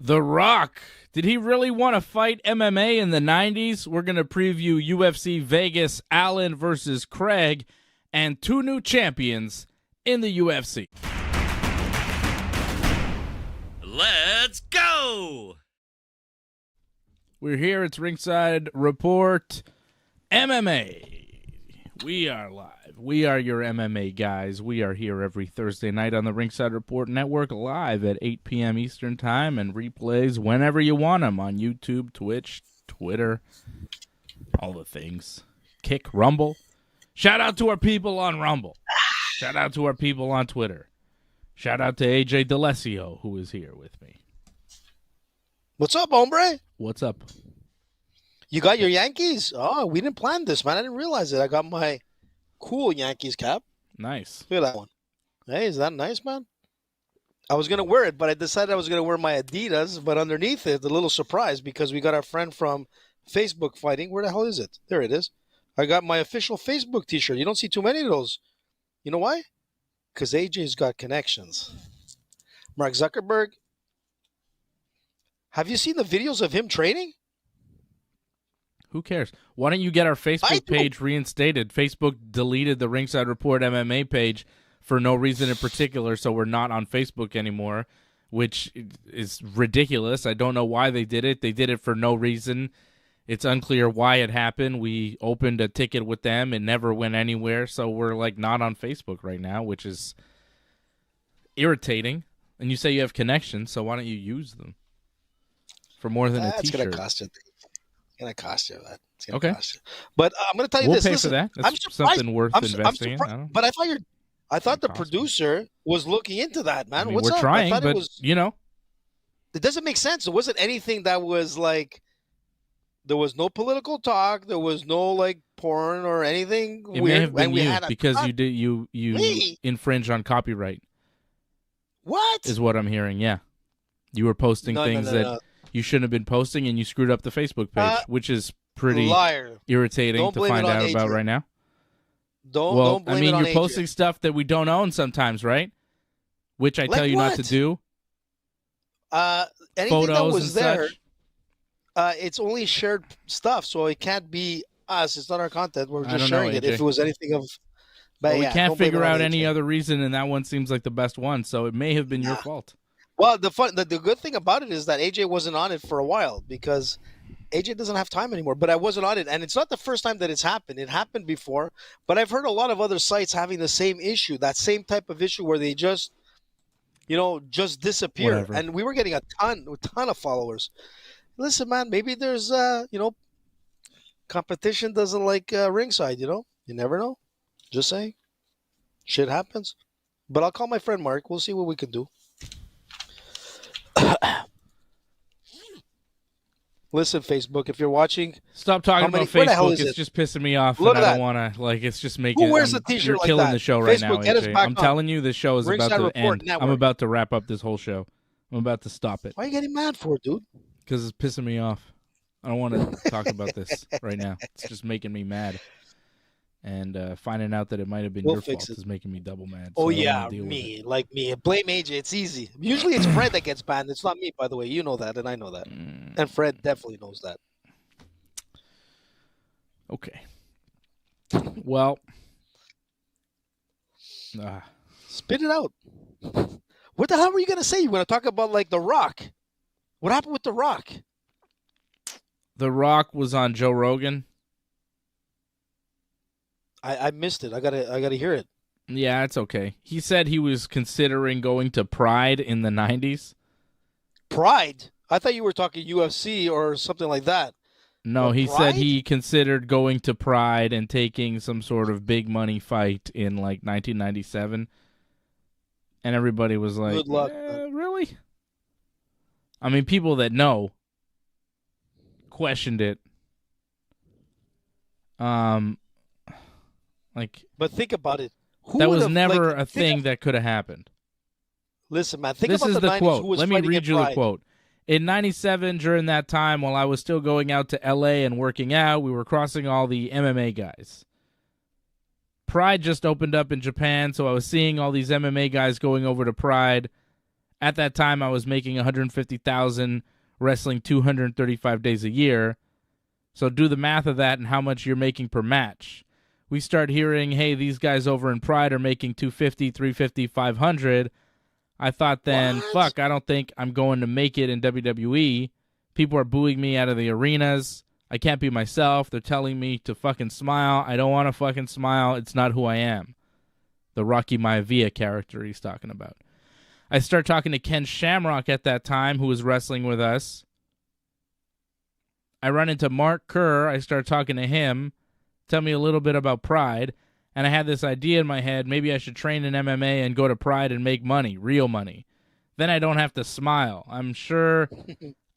The Rock. Did he really want to fight MMA in the 90s? We're going to preview UFC Vegas, Allen versus Craig, and two new champions in the UFC. Let's go! We're here. It's Ringside Report MMA. We are live. We are your MMA guys. We are here every Thursday night on the Ringside Report Network, live at 8 p.m. Eastern Time, and replays whenever you want them on YouTube, Twitch, Twitter, all the things. Kick, Rumble. Shout out to our people on Rumble. Shout out to our people on Twitter. Shout out to AJ D'Alessio, who is here with me. What's up, hombre? What's up? You got your Yankees? Oh, we didn't plan this, man. I didn't realize it. I got my cool Yankees cap. Nice. Look at that one. Hey, is that nice, man? I was going to wear it, but I decided I was going to wear my Adidas, but underneath it, a little surprise because we got our friend from Facebook fighting. Where the hell is it? There it is. I got my official Facebook t-shirt. You don't see too many of those. You know why? Because AJ's got connections. Mark Zuckerberg. Have you seen the videos of him training? Who cares? Why don't you get our Facebook page reinstated? Facebook deleted the Ringside Report MMA page for no reason in particular, so we're not on Facebook anymore, which is ridiculous. I don't know why they did it. They did it for no reason. It's unclear why it happened. We opened a ticket with them. It never went anywhere, so we're like not on Facebook right now, which is irritating. And you say you have connections, so why don't you use them for more than a t-shirt? It's going to cost you. It's going to cost you that. It's going to cost you. But I'm going to tell you we'll this. Pay Listen, for that. That's I'm surprised. Something worth investing in. But I thought the producer was looking into that, man. I mean, What's we're up? trying, but you know. It doesn't make sense. It wasn't anything that was like, there was no political talk. There was no like porn or anything it weird. May have been you because you infringe on copyright. What? Is what I'm hearing, yeah. You were posting things that you shouldn't have been posting, and you screwed up the Facebook page, which is pretty irritating to find out about right now. Don't blame it on you're posting stuff that we don't own sometimes, right? Which I tell you not to do. Anything Photos that was there, such. It's only shared stuff, so it can't be us. It's not our content. We're just sharing it. AJ. If it was anything of... But we can't figure out any other reason, and that one seems like the best one, so it may have been your fault. Well, the good thing about it is that AJ wasn't on it for a while because AJ doesn't have time anymore. But I wasn't on it, and it's not the first time that it's happened. It happened before, but I've heard a lot of other sites having the same issue, that same type of issue where they just, just disappear. Whatever. And we were getting a ton of followers. Listen, man, maybe there's, competition doesn't like Ringside. You never know. Just saying, shit happens. But I'll call my friend Mark. We'll see what we can do. Listen, Facebook, if you're watching, stop talking about Facebook. It's just pissing me off. Look and at I don't want to. Like, it's just making. Who wears a t-shirt you're like killing that? the show right Facebook, now, get us AJ. back I'm on. telling you, the show is Ringside about to Report end. Network. I'm about to wrap up this whole show. I'm about to stop it. Why are you getting mad for it, dude? Because it's pissing me off. I don't want to talk about this right now. It's just making me mad. And finding out that it might have been your fault is making me double mad. So me. Blame AJ. It's easy. Usually it's Fred that gets banned. It's not me, by the way. You know that, and I know that. And Fred definitely knows that. Okay. Well. Spit it out. What the hell were you going to say? You want to talk about, like, The Rock? What happened with The Rock? The Rock was on Joe Rogan. I missed it. I gotta hear it. Yeah, it's okay. He said he was considering going to Pride in the 90s. Pride? I thought you were talking UFC or something like that. No, he said he considered going to Pride and taking some sort of big money fight in like 1997. And everybody was like, good luck. Really? I mean, people that know questioned it. But think about it. That was never a thing that could have happened. Listen, man, think this about is the 90s. quote. Who was Let me read you Pride? the quote. In 97, during that time, while I was still going out to L.A. and working out, we were crossing all the MMA guys. Pride just opened up in Japan, so I was seeing all these MMA guys going over to Pride. At that time, I was making $150,000 wrestling 235 days a year. So do the math of that and how much you're making per match. We start hearing, hey, these guys over in Pride are making $250, $350, $500. I thought then, fuck, I don't think I'm going to make it in WWE. People are booing me out of the arenas. I can't be myself. They're telling me to fucking smile. I don't want to fucking smile. It's not who I am. The Rocky Maivia character he's talking about. I start talking to Ken Shamrock at that time, who was wrestling with us. I run into Mark Kerr. I start talking to him. Tell me a little bit about Pride. And I had this idea in my head, maybe I should train in MMA and go to Pride and make money, real money. Then I don't have to smile. I'm sure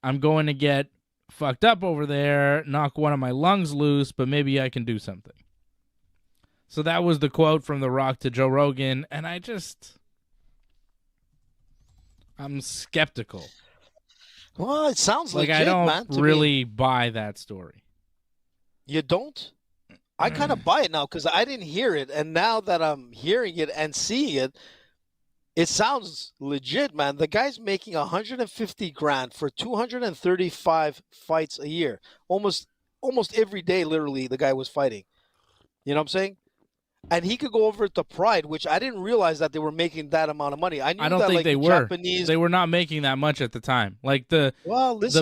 I'm going to get fucked up over there, knock one of my lungs loose, but maybe I can do something. So that was the quote from The Rock to Joe Rogan, and I'm skeptical. Well, it sounds like legit, I don't man, really buy that story. You don't? I kind of buy it now because I didn't hear it, and now that I'm hearing it and seeing it, it sounds legit, man. The guy's making $150,000 for 235 fights a year. Almost every day, literally, the guy was fighting. You know what I'm saying? And he could go over to Pride, which I didn't realize that they were making that amount of money. I don't think they were. They were not making that much at the time. Like the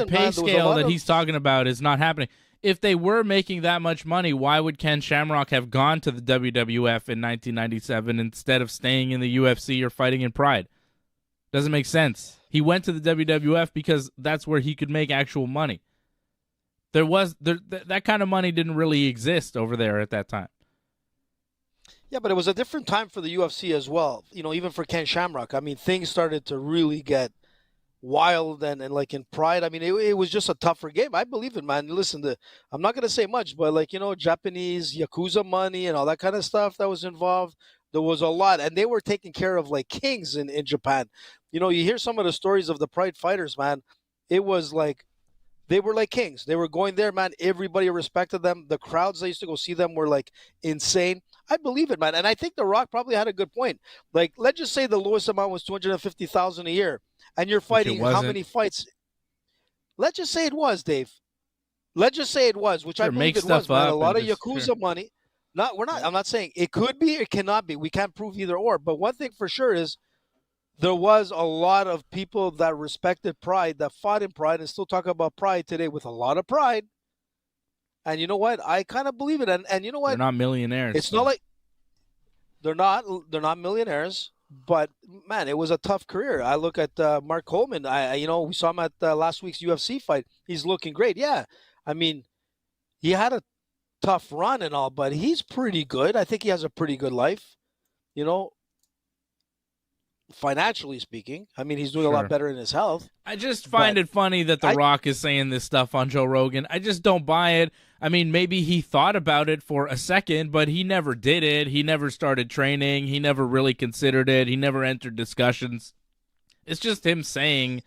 pay scale that he's talking about is not happening. If they were making that much money, why would Ken Shamrock have gone to the WWF in 1997 instead of staying in the UFC or fighting in Pride? Doesn't make sense. He went to the WWF because that's where he could make actual money. That kind of money didn't really exist over there at that time. Yeah, but it was a different time for the UFC as well. You know, even for Ken Shamrock. I mean, things started to really get wild and like in Pride. I mean, it was just a tougher game. I believe it, man. Listen, I'm not going to say much, but like, you know, Japanese Yakuza money and all that kind of stuff that was involved. There was a lot, and they were taking care of like kings in Japan. You know, you hear some of the stories of the Pride fighters, man. It was like, they were like kings. They were going there, man. Everybody respected them. The crowds that used to go see them were like insane. I believe it, man. And I think The Rock probably had a good point. Like, let's just say the lowest amount was $250,000 a year, and you're fighting how many fights? Let's just say it was, Dave. Let's just say it was, which I believe it was, man. A lot of Yakuza money. I'm not saying it could be, it cannot be. We can't prove either or. But one thing for sure is there was a lot of people that respected Pride, that fought in Pride, and still talk about Pride today with a lot of pride. And you know what? I kind of believe it. And you know what? They're not millionaires. It's not like they're not millionaires. But man, it was a tough career. I look at Mark Coleman. We saw him at last week's UFC fight. He's looking great. Yeah, I mean, he had a tough run and all, but he's pretty good. I think he has a pretty good life. You know, financially speaking. I mean, he's doing a lot better in his health. I just find it funny that The Rock is saying this stuff on Joe Rogan. I just don't buy it. I mean, maybe he thought about it for a second, but he never did it. He never started training. He never really considered it. He never entered discussions. It's just him saying,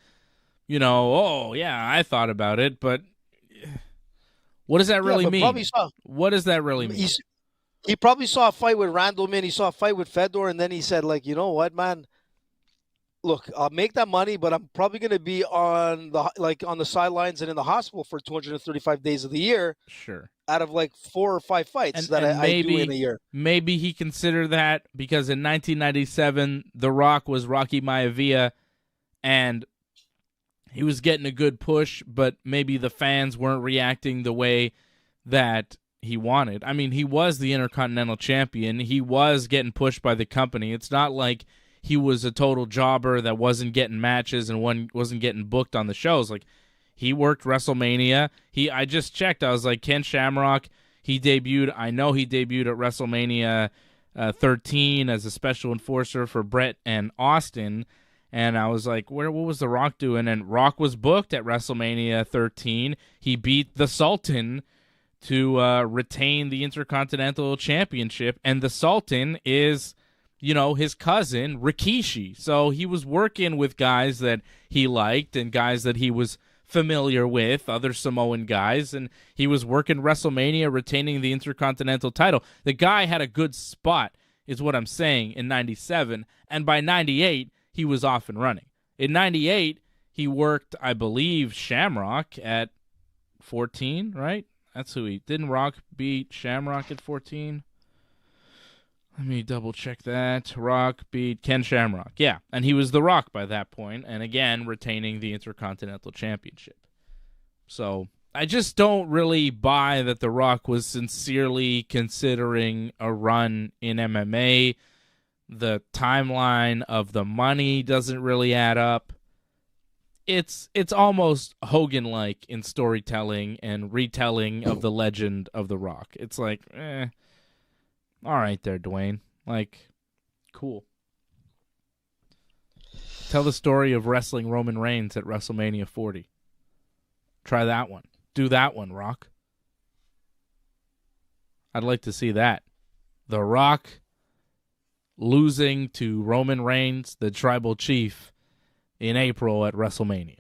you know, oh, yeah, I thought about it, but what does that really mean? What does that really mean? He probably saw a fight with Randleman. He saw a fight with Fedor, and then he said, like, you know what, man? Look, I'll make that money, but I'm probably going to be on the sidelines and in the hospital for 235 days of the year. Sure. Out of like 4 or 5 fights I do in a year. Maybe he considered that because in 1997, The Rock was Rocky Maivia, and he was getting a good push, but maybe the fans weren't reacting the way that he wanted. I mean, he was the Intercontinental Champion. He was getting pushed by the company. It's not like he was a total jobber that wasn't getting matches and wasn't getting booked on the shows. Like, he worked WrestleMania. I just checked. I was like, Ken Shamrock, I know he debuted at WrestleMania 13 as a special enforcer for Brett and Austin. And I was like, what was The Rock doing? And Rock was booked at WrestleMania 13. He beat the Sultan to retain the Intercontinental Championship. And the Sultan is, you know, his cousin, Rikishi. So he was working with guys that he liked and guys that he was familiar with, other Samoan guys, and he was working WrestleMania, retaining the Intercontinental title. The guy had a good spot, is what I'm saying, in 97, and by 98, he was off and running. In 98, he worked, I believe, Shamrock at 14, right? That's who didn't Rock beat Shamrock at 14? Let me double check that. Rock beat Ken Shamrock. Yeah, and he was The Rock by that point, and again, retaining the Intercontinental Championship. So I just don't really buy that The Rock was sincerely considering a run in MMA. The timeline of the money doesn't really add up. It's almost Hogan-like in storytelling and retelling of the legend of The Rock. It's like, all right there, Dwayne. Like, cool. Tell the story of wrestling Roman Reigns at WrestleMania 40. Try that one. Do that one, Rock. I'd like to see that. The Rock losing to Roman Reigns, the Tribal Chief, in April at WrestleMania.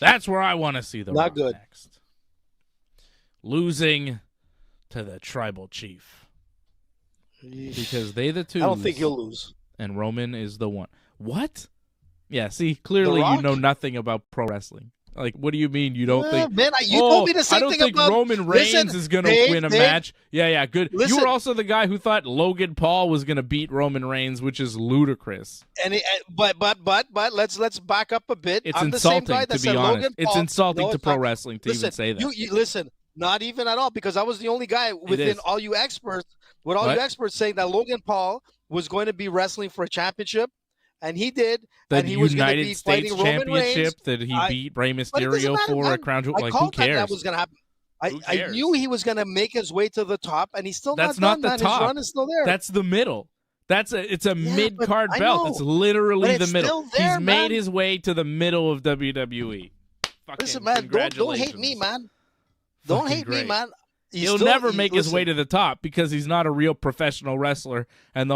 That's where I want to see The Rock next. Losing to the Tribal Chief. Because they the two. I don't think he'll lose. And Roman is the one. What? Yeah, see, clearly you know nothing about pro wrestling. Like, what do you mean you don't think? Man, you told me the same thing about... I don't think Roman Reigns is going to win a match. Yeah, good. You were also the guy who thought Logan Paul was going to beat Roman Reigns, which is ludicrous. But let's back up a bit. It's insulting, to be honest. It's insulting to pro wrestling to even say that. You listen, not even at all, because I was the only guy within all you experts, you experts saying that Logan Paul was going to be wrestling for a championship. And he did. The and he was United States Championship that he beat Rey Mysterio for a crown jewel. Like, who cares? That was going to happen. I knew he was going to make his way to the top, and he's still That's not the done. top. His run is still there. That's the middle. It's a mid-card belt. It's literally the middle. He's made his way to the middle of WWE. Listen, man, don't hate me, man. Don't hate me, man. He'll never make his way to the top because he's not a real professional wrestler, and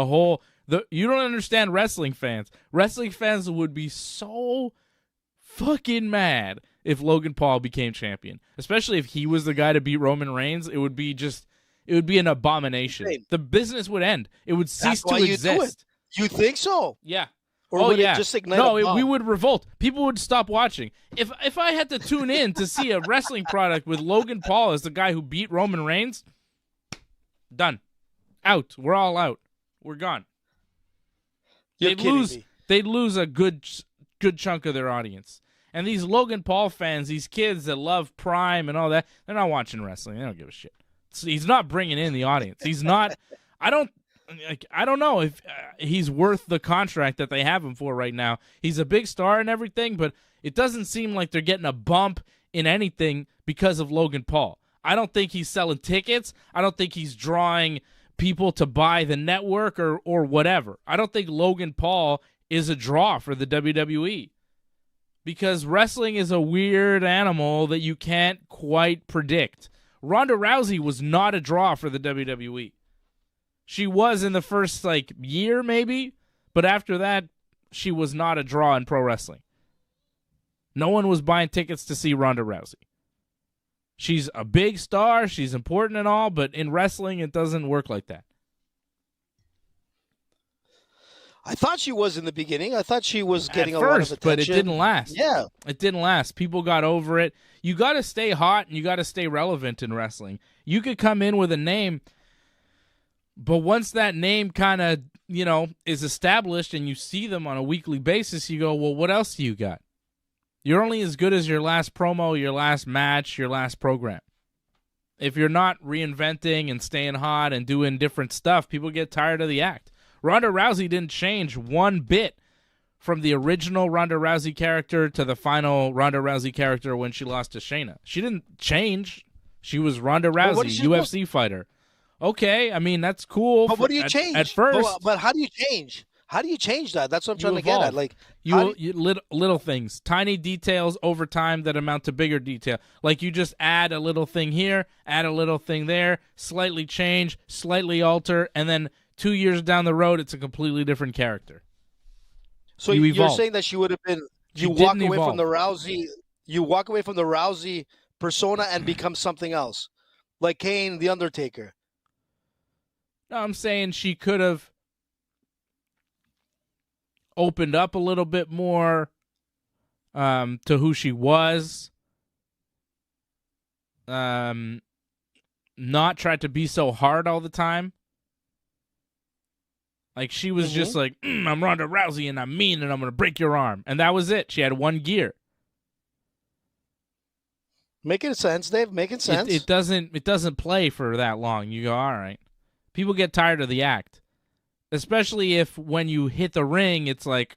you don't understand wrestling fans. Wrestling fans would be so fucking mad if Logan Paul became champion, especially if he was the guy to beat Roman Reigns. It would be an abomination. The business would end. It would cease to exist. You think so? Yeah. Or would it just ignite we would revolt. People would stop watching. If I had to tune in to see a wrestling product with Logan Paul as the guy who beat Roman Reigns, done. Out. We're all out. We're gone. They'd lose a good chunk of their audience. And these Logan Paul fans, these kids that love Prime and all that, they're not watching wrestling. They don't give a shit. He's not bringing in the audience. He's not. I don't know if he's worth the contract that they have him for right now. He's a big star and everything, but it doesn't seem like they're getting a bump in anything because of Logan Paul. I don't think he's selling tickets. I don't think he's drawing people to buy the network or whatever. I don't think Logan Paul is a draw for the WWE because wrestling is a weird animal that you can't quite predict. Ronda Rousey was not a draw for the WWE. She was in the first year maybe, but after that she was not a draw in pro wrestling. No one was buying tickets to see Ronda Rousey. She's a big star, she's important and all, but in wrestling, it doesn't work like that. I thought she was in the beginning. I thought she was getting a lot of attention. But it didn't last. Yeah. It didn't last. People got over it. You got to stay hot and you got to stay relevant in wrestling. You could come in with a name, but once that name kind of, is established and you see them on a weekly basis, you go, well, what else do you got? You're only as good as your last promo, your last match, your last program. If you're not reinventing and staying hot and doing different stuff, people get tired of the act. Ronda Rousey didn't change one bit from the original Ronda Rousey character to the final Ronda Rousey character when she lost to Shayna. She didn't change. She was Ronda Rousey, UFC fighter. Okay, I mean, that's cool. But what do you change? At first. But how do you change? How do you change that? That's what I'm trying to get at. Little things, tiny details over time that amount to bigger detail. Like you just add a little thing here, add a little thing there, slightly change, slightly alter, and then 2 years down the road, it's a completely different character. So you're saying that she would have been. You walk away from the Rousey. You walk away from the Rousey persona and become something else, like Kane, the Undertaker. No, I'm saying she could have opened up a little bit more to who she was. Not tried to be so hard all the time. Like, she was just like, I'm Ronda Rousey and I'm mean and I'm going to break your arm. And that was it. She had one gear. Making sense, Dave. Making sense. It doesn't play for that long. You go, all right. People get tired of the act. Especially if when you hit the ring, it's like,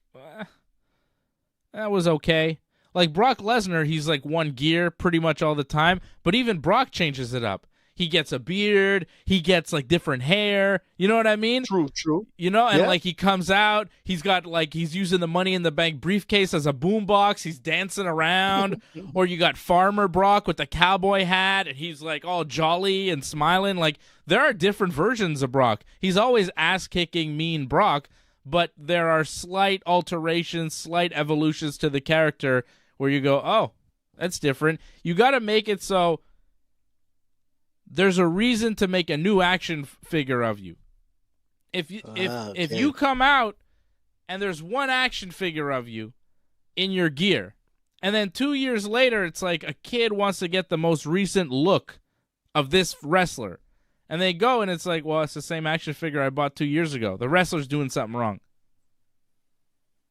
that was okay. Like Brock Lesnar, he's like one gear pretty much all the time. But even Brock changes it up. He gets a beard. He gets like different hair. You know what I mean? True. You know, and like he comes out. He's got like he's using the Money in the Bank briefcase as a boombox. He's dancing around. Or you got Farmer Brock with the cowboy hat, and he's like all jolly and smiling. Like there are different versions of Brock. He's always ass kicking, mean Brock, but there are slight alterations, slight evolutions to the character where you go, oh, that's different. You got to make it so there's a reason to make a new action figure of you. If you come out and there's one action figure of you in your gear, and then 2 years later it's like a kid wants to get the most recent look of this wrestler, and they go and it's like, well, it's the same action figure I bought 2 years ago. The wrestler's doing something wrong.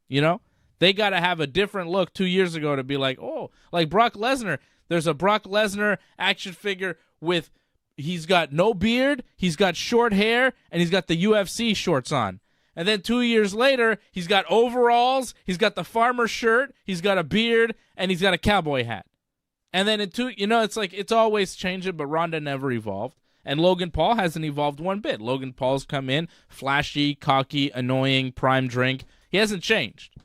You know? They got to have a different look 2 years ago to be like, oh, like Brock Lesnar. There's a Brock Lesnar action figure with he's got no beard, he's got short hair, and he's got the UFC shorts on. And then 2 years later, he's got overalls, he's got the farmer shirt, he's got a beard, and he's got a cowboy hat. And then it's like it's always changing, but Ronda never evolved. And Logan Paul hasn't evolved one bit. Logan Paul's come in, flashy, cocky, annoying, prime drink. He hasn't changed.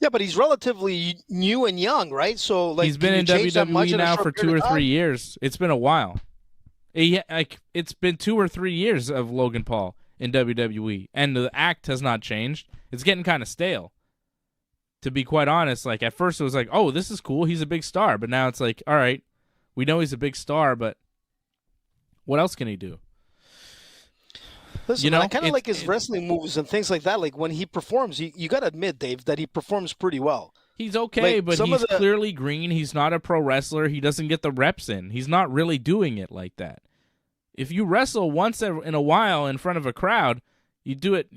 Yeah, but he's relatively new and young, right? So like he's been in WWE now for 2 or 3 years. It's been a while. It's been 2 or 3 years of Logan Paul in WWE, and the act has not changed. It's getting kind of stale, to be quite honest. Like at first it was like, oh, this is cool, he's a big star, but now it's like, all right, we know he's a big star, but what else can he do? Listen, I kind of like his wrestling moves and things like that. Like when he performs, you got to admit, Dave, that he performs pretty well. He's okay, but he's clearly green. He's not a pro wrestler. He doesn't get the reps in. He's not really doing it like that. If you wrestle once in a while in front of a crowd, you do it,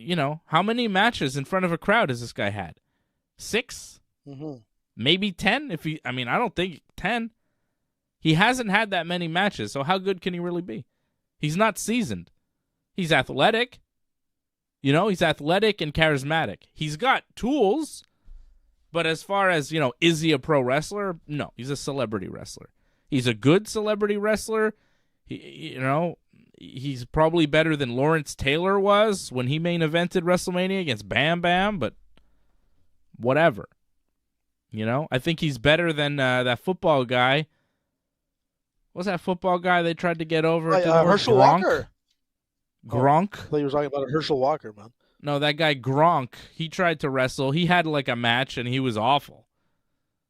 how many matches in front of a crowd has this guy had? 6? Mm-hmm. Maybe 10? I don't think 10. He hasn't had that many matches, so how good can he really be? He's not seasoned. He's athletic. He's athletic and charismatic. He's got tools. But as far as, is he a pro wrestler? No, he's a celebrity wrestler. He's a good celebrity wrestler. He's probably better than Lawrence Taylor was when he main evented WrestleMania against Bam Bam, but whatever. I think he's better than that football guy. What's that football guy they tried to get over? Herschel Walker. Gronk? I thought you were talking about Herschel Walker, man. No, that guy Gronk, he tried to wrestle. He had like a match, and he was awful.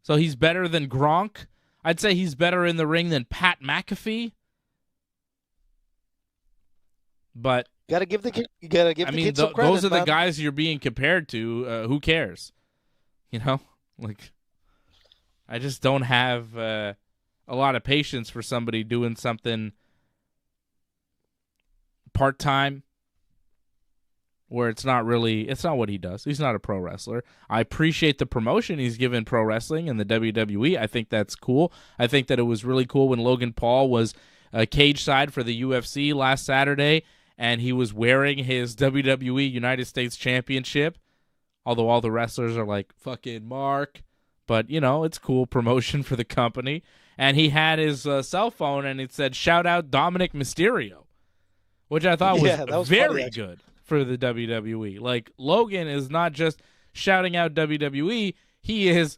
So he's better than Gronk. I'd say he's better in the ring than Pat McAfee. But you gotta give the kid some credit. Those are the guys you're being compared to. Who cares? Like I just don't have a lot of patience for somebody doing something part-time where it's not what he does. He's not a pro wrestler. I appreciate the promotion he's given pro wrestling and the WWE. I think that's cool. I think that it was really cool when Logan Paul was cage side for the UFC last Saturday, and he was wearing his WWE United States Championship, although all the wrestlers are like, fucking Mark. But, it's cool promotion for the company. And he had his cell phone, and it said, shout out Dominic Mysterio, which I thought was very funny, good for the WWE. Like, Logan is not just shouting out WWE, he is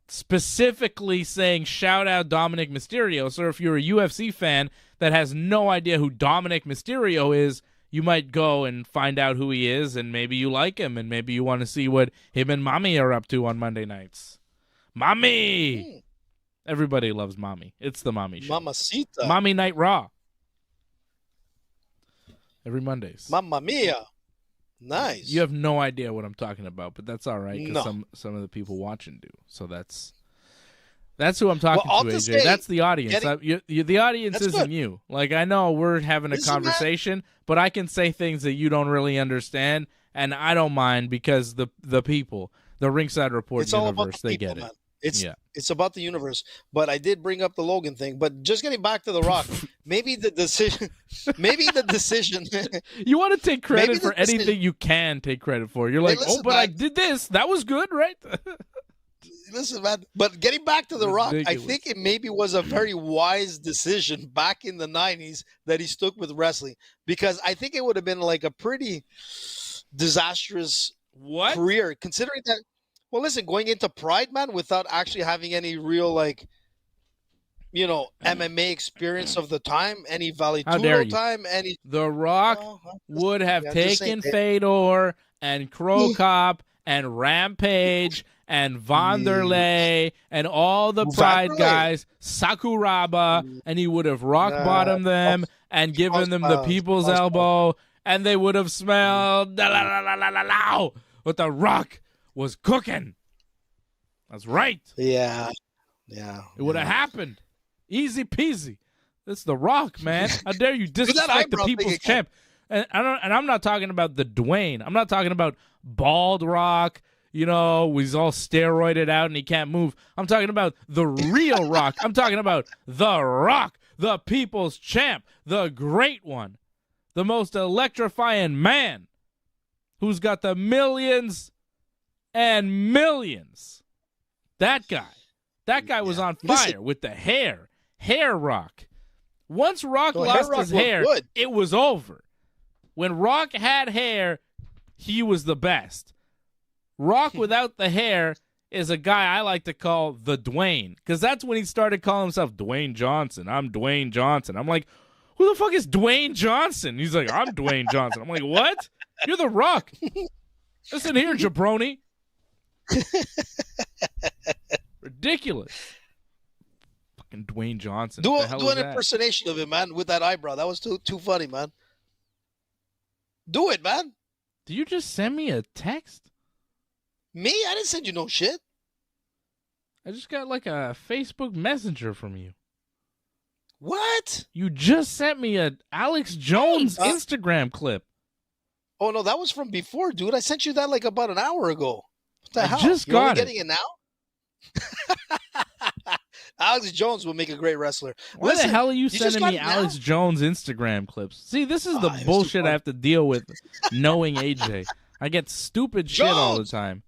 specifically saying shout out Dominic Mysterio. So if you're a UFC fan that has no idea who Dominic Mysterio is, you might go and find out who he is, and maybe you like him, and maybe you want to see what him and Mommy are up to on Monday nights. Mommy! Everybody loves Mommy. It's the Mommy show. Mamacita. Mommy Night Raw. Every Mondays. Mamma mia. Nice. You have no idea what I'm talking about, but that's all right because No. some of the people watching do. So that's who I'm talking Well, I'll to, just AJ. say, That's the audience. The audience That's isn't good. you. Like, I know we're having a Listen, man. conversation, but I can say things that you don't really understand, and I don't mind because the people, the Ringside Report It's all about universe, the they people, get it. man. It's about the universe. But I did bring up the Logan thing. But just getting back to The Rock, maybe the decision. You want to take credit Maybe for the decision- anything you can take credit for. You're like, listen, but I man. did this. That was good, right? Listen, man. But getting back to The Rock, Ridiculous. I think it maybe was a very wise decision back in the 90s that he stuck with wrestling, because I think it would have been like a pretty disastrous What? career, considering that. Well, listen, going into Pride, man, without actually having any real, like, MMA experience of the time, any dare Vale you. time, any. The Rock Well, would have yeah, just taken saying. Fedor and Crow Cop and Rampage and Vanderlei and all the Pride Vanderlei? guys, Sakuraba, and he would have rock bottomed them and given them the people's elbow, and they would have smelled what The Rock was cooking. That's right. Yeah. It would have happened. Easy peasy. This is The Rock, man. How dare you disrespect the eyebrow thing people's again. champ? And I'm not talking about the Dwayne. I'm not talking about bald Rock. He's all steroided out and he can't move. I'm talking about the real Rock. I'm talking about The Rock, the people's champ, the great one, the most electrifying man who's got the millions and millions. That guy was on fire. Listen. With the hair Rock. Once Rock Hair lost Rock his looked hair, good. it was over. When Rock had hair, he was the best. Rock without the hair is a guy I like to call the Dwayne, because that's when he started calling himself Dwayne Johnson. I'm Dwayne Johnson. I'm like, who the fuck is Dwayne Johnson? He's like, I'm Dwayne Johnson. I'm like, what? You're The Rock. Listen here, jabroni. Ridiculous. Fucking Dwayne Johnson. Do What the hell is an that? impersonation of him, man, with that eyebrow. That was too funny, man. Do it, man. Did you just send me a text? Me? I didn't send you no shit. I just got like a Facebook Messenger from you. What? You just sent me a Alex Jones Instagram clip. Oh, no, that was from before, dude. I sent you that like about an hour ago. What the I hell? just You're only got it. getting it now? Alex Jones will make a great wrestler. Why Listen, the hell are you just sending got me it now? Alex Jones Instagram clips? See, this is the it was too bullshit I funny. have to deal with knowing AJ. I get stupid shit all the Jones! time.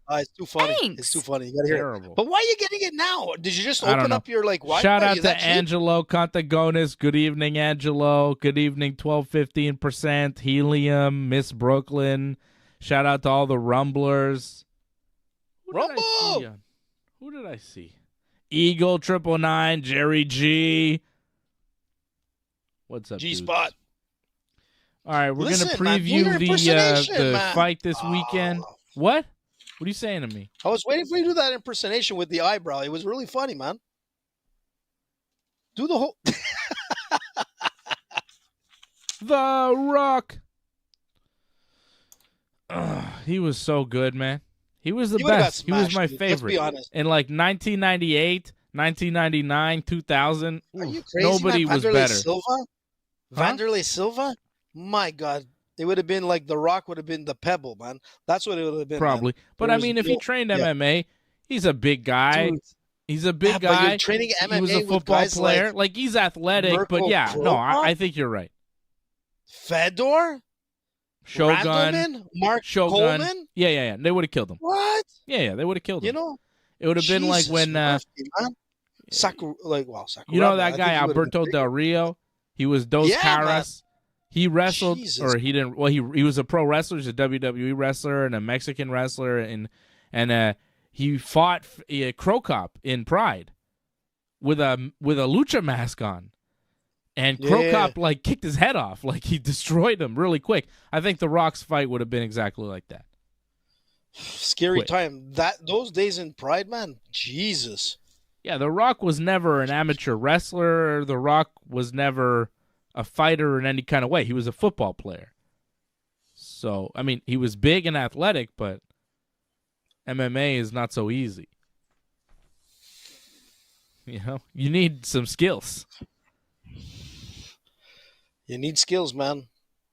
It's too funny. Thanks. It's too funny. You gotta hear it. Terrible. But why are you getting it now? Did you just I don't open know. up your Wi-Fi? Shout out Is that to cheap? Angelo Contagonis. Good evening, Angelo. Good evening, 12-15%. Helium, Miss Brooklyn. Shout out to all the Rumblers. Who did I see? Eagle 999, Jerry G. What's up, dudes? G-Spot. All right, we're Listen, gonna man, do preview your impersonation, the man. fight this weekend. What? What are you saying to me? I was waiting for you to do that impersonation with the eyebrow. It was really funny, man. Do the whole. The Rock. He was so good, man. He was the He would've got best. He was smashed, my dude. Let's be favorite. honest. In like 1998, 1999, 2000, Are you oof, crazy, nobody man? was Vanderlei better. Silva? Vanderlei Silva? My God. It would have been like The Rock would have been the pebble, man. That's what it would have been. Probably. Man. But It I was mean, if he real- trained yeah. MMA, he's a big guy. Dude. He's a big Yeah, but you're guy. training MMA He was a with football guys player. like Like, he's athletic, but Mirko yeah, no, Cro-Cop? I think you're right. Fedor? Shogun. Randleman? Mark Shogun. Coleman? Yeah. They would have killed him. What? Yeah, they would have killed him. You know? It would have been like Jesus when, mercy, man. Sakuraba, you know that I guy think he would've been Alberto big. Del Rio? He was Dos Yeah, man. Caras. He wrestled, Jesus. or he didn't. Well, he was a pro wrestler. He's a WWE wrestler and a Mexican wrestler, and he fought Crow Cop in Pride with a lucha mask on, and Crow Yeah. Cop like kicked his head off, like he destroyed him really quick. I think the Rock's fight would have been exactly like that. Scary Quick. time. Those days in Pride, man. Jesus. Yeah, The Rock was never an amateur wrestler. The Rock was never a fighter in any kind of way. He was a football player. So, I mean, he was big and athletic, but MMA is not so easy. You know, you need some skills. You need skills, man.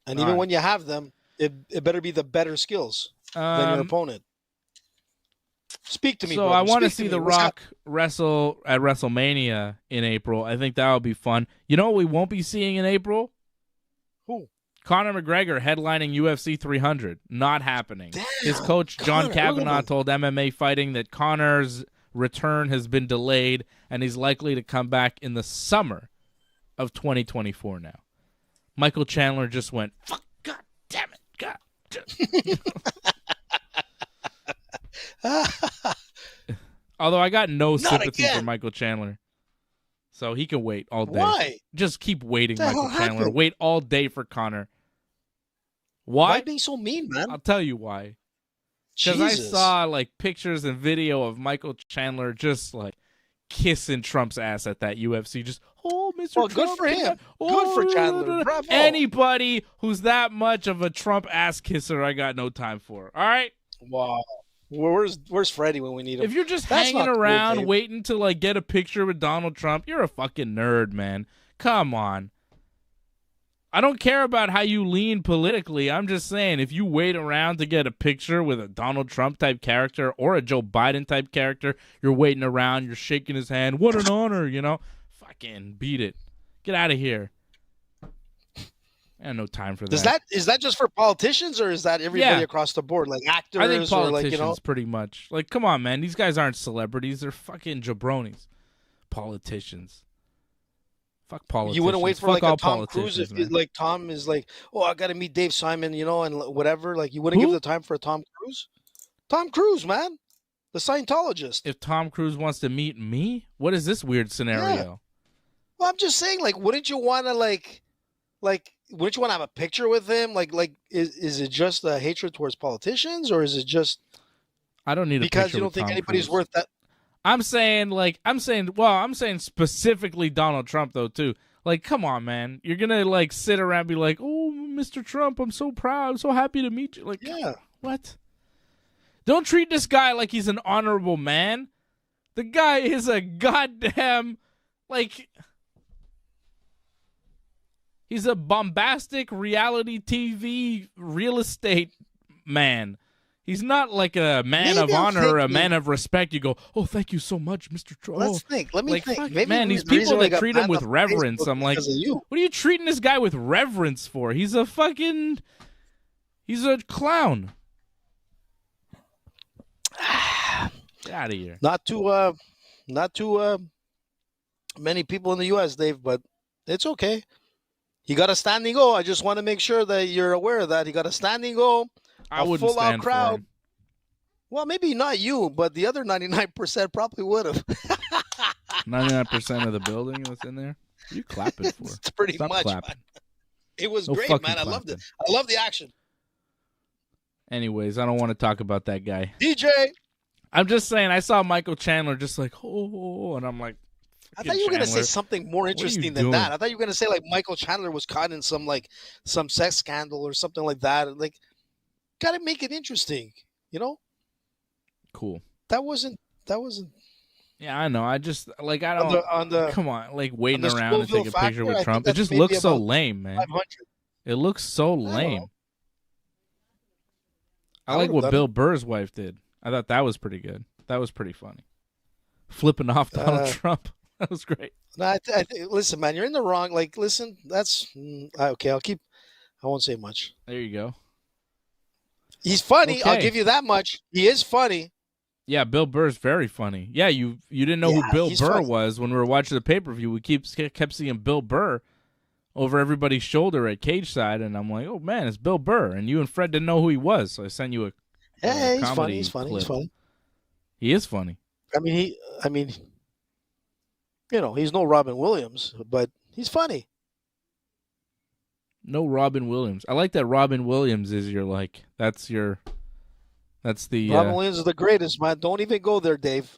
And All even right. when you have them, it better be the better skills than your opponent. Speak to me, So brother. I want to Speak see me. The What's Rock wrestle at WrestleMania in April. I think that would be fun. You know what we won't be seeing in April? Who? Conor McGregor headlining UFC 300. Not happening. Damn, His coach, John Conor, Kavanaugh, ooh. told MMA Fighting that Conor's return has been delayed and he's likely to come back in the summer of 2024 now. Michael Chandler just went, fuck, God damn it, God. Although I got no sympathy for Michael Chandler. So he can wait all day. Why? Just keep waiting, What the Michael hell Chandler. happened? Wait all day for Conor. Why? Why being so mean, man? I'll tell you why. Because I Jesus. saw like pictures and video of Michael Chandler just like kissing Trump's ass at that UFC. Just, oh, Mr. Well, Trump. good for him. Oh, Good for Chandler. Bravo. Anybody who's that much of a Trump ass kisser, I got no time for. All right? Wow. Where's Freddie when we need him? If you're just That's hanging not cool, around Dave. waiting to like get a picture with Donald Trump, you're a fucking nerd, man. Come on. I don't care about how you lean politically. I'm just saying, if you wait around to get a picture with a Donald Trump type character or a Joe Biden type character, you're waiting around, you're shaking his hand. What an honor, you know? Fucking beat it. Get out of here. I have no time for that. Is that just for politicians or is that everybody across the board, like actors I think or politicians, like pretty much. Like, come on, man. These guys aren't celebrities. They're fucking jabronis. Politicians. Fuck politicians. You wouldn't wait for Fuck like all a Tom Cruise if politicians, man. like Tom is like, oh, I got to meet Dave Simon, you know, and whatever. Like you wouldn't Who? give the time for a Tom Cruise? Tom Cruise, man, the Scientologist. If Tom Cruise wants to meet me, what is this weird scenario? Yeah. Well, I'm just saying, like, wouldn't you want to like, wouldn't you want to have a picture with him? Like, is it just a hatred towards politicians, or is it just I don't need a because picture you don't with think Tom anybody's Cruise. worth that? I'm saying specifically Donald Trump though too. Like, come on, man. You're gonna like sit around and be like, oh, Mr. Trump, I'm so proud, I'm so happy to meet you. Like, Yeah. what? Don't treat this guy like he's an honorable man. The guy is a goddamn like. He's a bombastic reality TV real estate man. He's not like a man of honor or a man of respect. You go, oh, thank you so much, Mr. Trump. Let's think. Let me like, think. fuck, Maybe man, these the reason people why I that got treat him banned with off reverence, Facebook I'm like, because of you. what are you treating this guy with reverence for? He's a he's a clown. Get out of here. Not too many people in the U.S., Dave, but it's okay. He got a standing go. I just want to make sure that you're aware of that. He got a standing go. I wouldn't full-out stand crowd. for him. Well, maybe not you, but the other 99% probably would have. 99% of the building that's in there. What are you clapping for? It's pretty Stop much, clapping. man. It was No great, fucking man. I loved clapping. it. I love the action. Anyways, I don't want to talk about that guy. DJ, I'm just saying, I saw Michael Chandler just like, oh, and I'm like, I thought you were going to say Chandler, something more you interesting than doing? that. I thought you were going to say like Michael Chandler was caught in some sex scandal or something like that. Like, got to make it interesting, you know? cool. That wasn't. Yeah, I know. I just like I don't. On the come on, like waiting the around and take a Scoville picture factor, I with think Trump. It that's just maybe looks so about lame, man. 500. It looks so don't lame. know. I I like would've what done Bill it. Burr's wife did. I thought that was pretty good. That was pretty funny. Flipping off Donald Trump. That was great. No, listen, man, you're in the wrong. Like, listen, that's okay. I won't say much. There you go. He's funny. I'll Okay. give you that much. He is funny. Yeah, Bill Burr's very funny. Yeah, you didn't know Yeah, who Bill he's Burr funny. was when we were watching the pay-per-view. We kept seeing Bill Burr over everybody's shoulder at cage side, and I'm like, oh, man, it's Bill Burr. And you and Fred didn't know who he was, so I sent you a Yeah, he's comedy funny. He's funny. He's clip. funny. He is funny. I mean, you know, he's no Robin Williams, but he's funny. No Robin Williams. I like that Robin Williams is your, like, that's the... Robin Williams is the greatest, man. Don't even go there, Dave.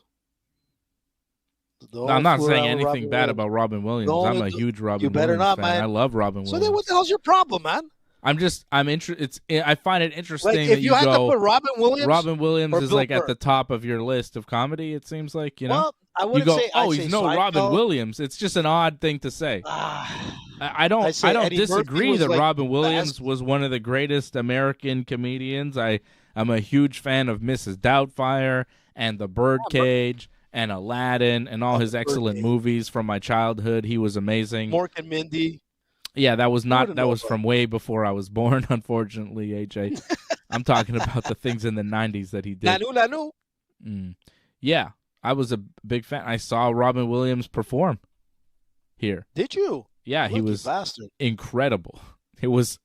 No, I'm not fool saying around with anything Robin bad Williams. about Robin Williams. Don't- I'm a huge Robin you better Williams not, fan. man. I love Robin So Williams. then what the hell's your problem, man? I'm interested. I find it interesting Like that if you had to put Robin Williams is Bill like at Burr. the top of your list of comedy. It seems like, you know. Well, I You wouldn't go, say. oh, I'd he's say no Robin Seinfeld. Williams. It's just an odd thing to say. I don't say Eddie Murphy disagree was, that like, Robin the Williams best. was one of the greatest American comedians. I'm a huge fan of Mrs. Doubtfire and The Birdcage and Aladdin and all his excellent Birdcage. movies from my childhood. He was amazing. Mork and Mindy. Yeah, that was wouldn't know about from way before I was born, unfortunately, AJ. I'm talking about the things in the 90s that he did. Nanu. Yeah, I was a big fan. I saw Robin Williams perform here. Did you? Yeah, he Lucky was bastard. incredible. It was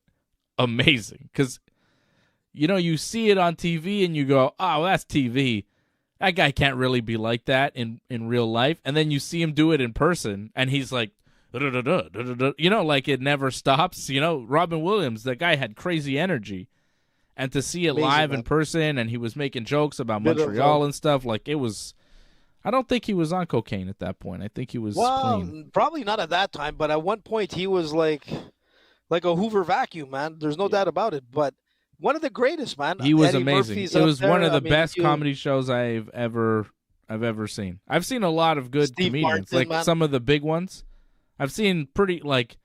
amazing because, you know, you see it on TV and you go, oh, that's TV. That guy can't really be like that in real life. And then you see him do it in person and he's like, you know, like it never stops. You know, Robin Williams, that guy had crazy energy. And to see it Amazing, live man. in person and he was making jokes about Bit of, Montreal and stuff, like it was, I don't think he was on cocaine at that point. I think he was clean. Probably not at that time, but at one point he was like a Hoover vacuum, man. There's no doubt about it. But one of the greatest, man. He was Eddie amazing. Murphy's It up was there. one of the I mean, best comedy shows I've ever seen. I've seen a lot of good Steve comedians, Martin, like man. some of the big ones. I've seen pretty, like,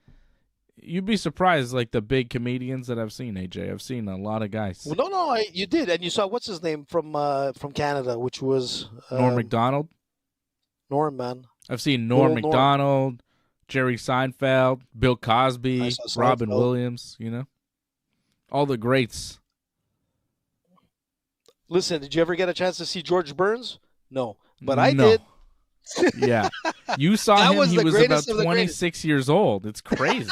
you'd be surprised, like the big comedians that I've seen, AJ. I've seen a lot of guys. Well, no, you did, and you saw what's his name from Canada, which was Norm Macdonald. Norm, man. I've seen Norm Little Norm. Macdonald, Jerry Seinfeld, Bill Cosby, I saw Robin Seinfeld. Williams, you know? All the greats. Listen, did you ever get a chance to see George Burns? No, but I No. did. Yeah. You saw That him, was he the was about greatest of the 26 years old. It's crazy.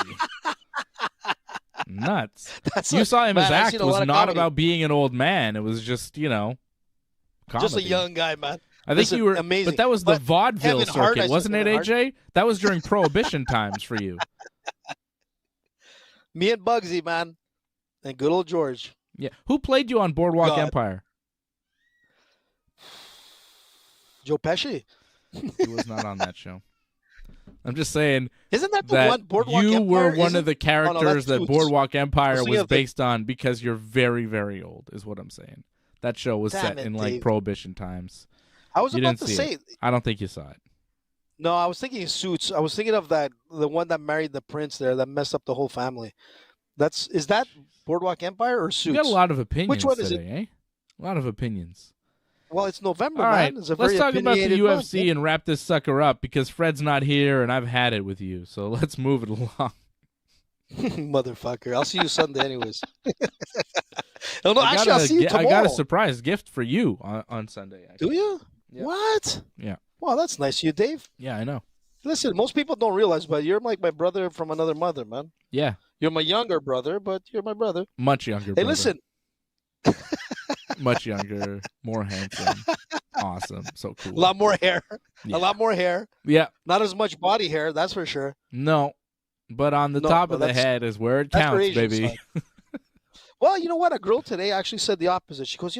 Nuts. That's You saw him, his man, I've act seen a was lot of not comedy. about being an old man. It was just, you know, comedy. Just a young guy, man. I think Listen, you were amazing. But that was the But vaudeville Kevin Hart, circuit, I saw wasn't it, Kevin Hart. AJ? That was during Prohibition times for you. Me and Bugsy, man, and good old George. Yeah. Who played you on Boardwalk God. Empire? Joe Pesci. He was not on that show. I'm just saying Isn't that the that one Boardwalk you Empire? were one Isn't- of the Oh, no, characters that's that Suits. Boardwalk I Empire was thinking was of the- based on because you're very, very old, is what I'm saying. That show was Damn set it, in like Dave. Prohibition times. I was You about didn't to see say. it. I don't think you saw it. No, I was thinking Suits. I was thinking of the one that married the prince there that messed up the whole family. Is that Boardwalk Empire or Suits? You got a lot of opinions one is it? today, eh? A lot of opinions. Well, it's November, All right, man. It's a let's very talk about the opinionated UFC month, and wrap this sucker up because Fred's not here and I've had it with you. So let's move it along. Motherfucker. I'll see you Sunday anyways. No, I actually, I'll see you tomorrow. I got a surprise gift for you on Sunday. Actually. Do you? Yeah. What? Yeah. Well, that's nice of you, Dave. Yeah, I know. Listen, most people don't realize, but you're like my brother from another mother, man. Yeah, You're my younger brother, but you're my brother. much younger. Hey, brother. listen. Much younger, more handsome, awesome, so cool. A lot more hair. Yeah. A lot more hair. Yeah, Not as much body hair, that's for sure. no, but on the No, top but of the that's- head is where it that's for counts, Asian baby. side. Well, you know what? A girl today actually said the opposite. She goes,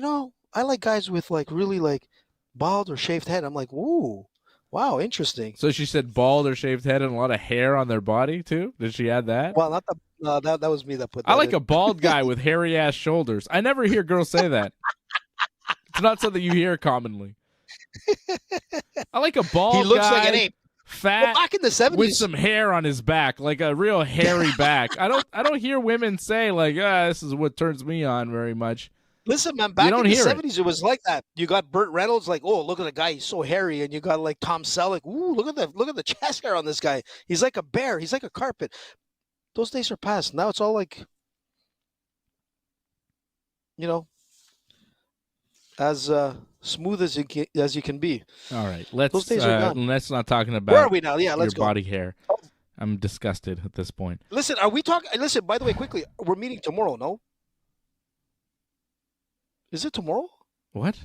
I like guys with like really like bald or shaved head. I'm like, ooh, wow, interesting. So she said bald or shaved head and a lot of hair on their body too. Did she add that? Well, not that was me that put that I like in. a bald guy with hairy ass shoulders. I never hear girls say that. It's not something you hear commonly. I like a bald He looks guy, like an ape. fat, Well, back in the 70s. with some hair on his back, like a real hairy back. I don't hear women say like, this is what turns me on very much. Listen, man, back don't in the hear it. 70s, it was like that. You got Burt Reynolds, like, oh, look at the guy, he's so hairy. And you got like Tom Selleck, ooh, look at the chest hair on this guy. He's like a bear. He's like a carpet. Those days are past. Now it's all like, as smooth as you can be. All right, Those days are gone. let's not talking about Where are we now? Yeah, let's your go. body hair. I'm disgusted at this point. Listen, are we talking? Listen, by the way, quickly, we're meeting tomorrow, no? Is it tomorrow? What?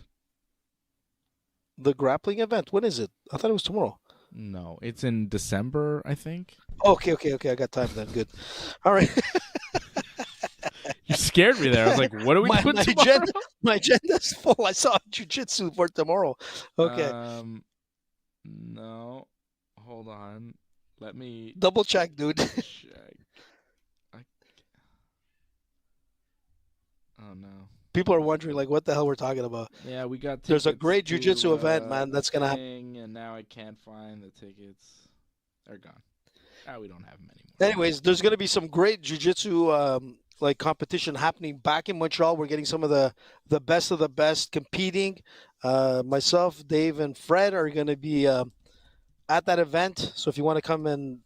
The grappling event. When is it? I thought it was tomorrow. No, it's in December, I think. Okay. I got time then. Good. All right. You scared me there. I was like, what are we doing tomorrow? My agenda's full. I saw jiu-jitsu for tomorrow. Okay. No. Hold on. Let me Double check, dude. check. Oh no. People are wondering like what the hell we're talking about. Yeah, we got tickets. There's a great to, jiu-jitsu event, man, that's gonna happen. and now I can't find the tickets. They're gone. Now we don't have them anymore. Anyways, there's gonna be some great jiu-jitsu like competition happening back in Montreal. We're getting some of the best of the best competing. Myself, Dave, and Fred are gonna be at that event. So if you want to come and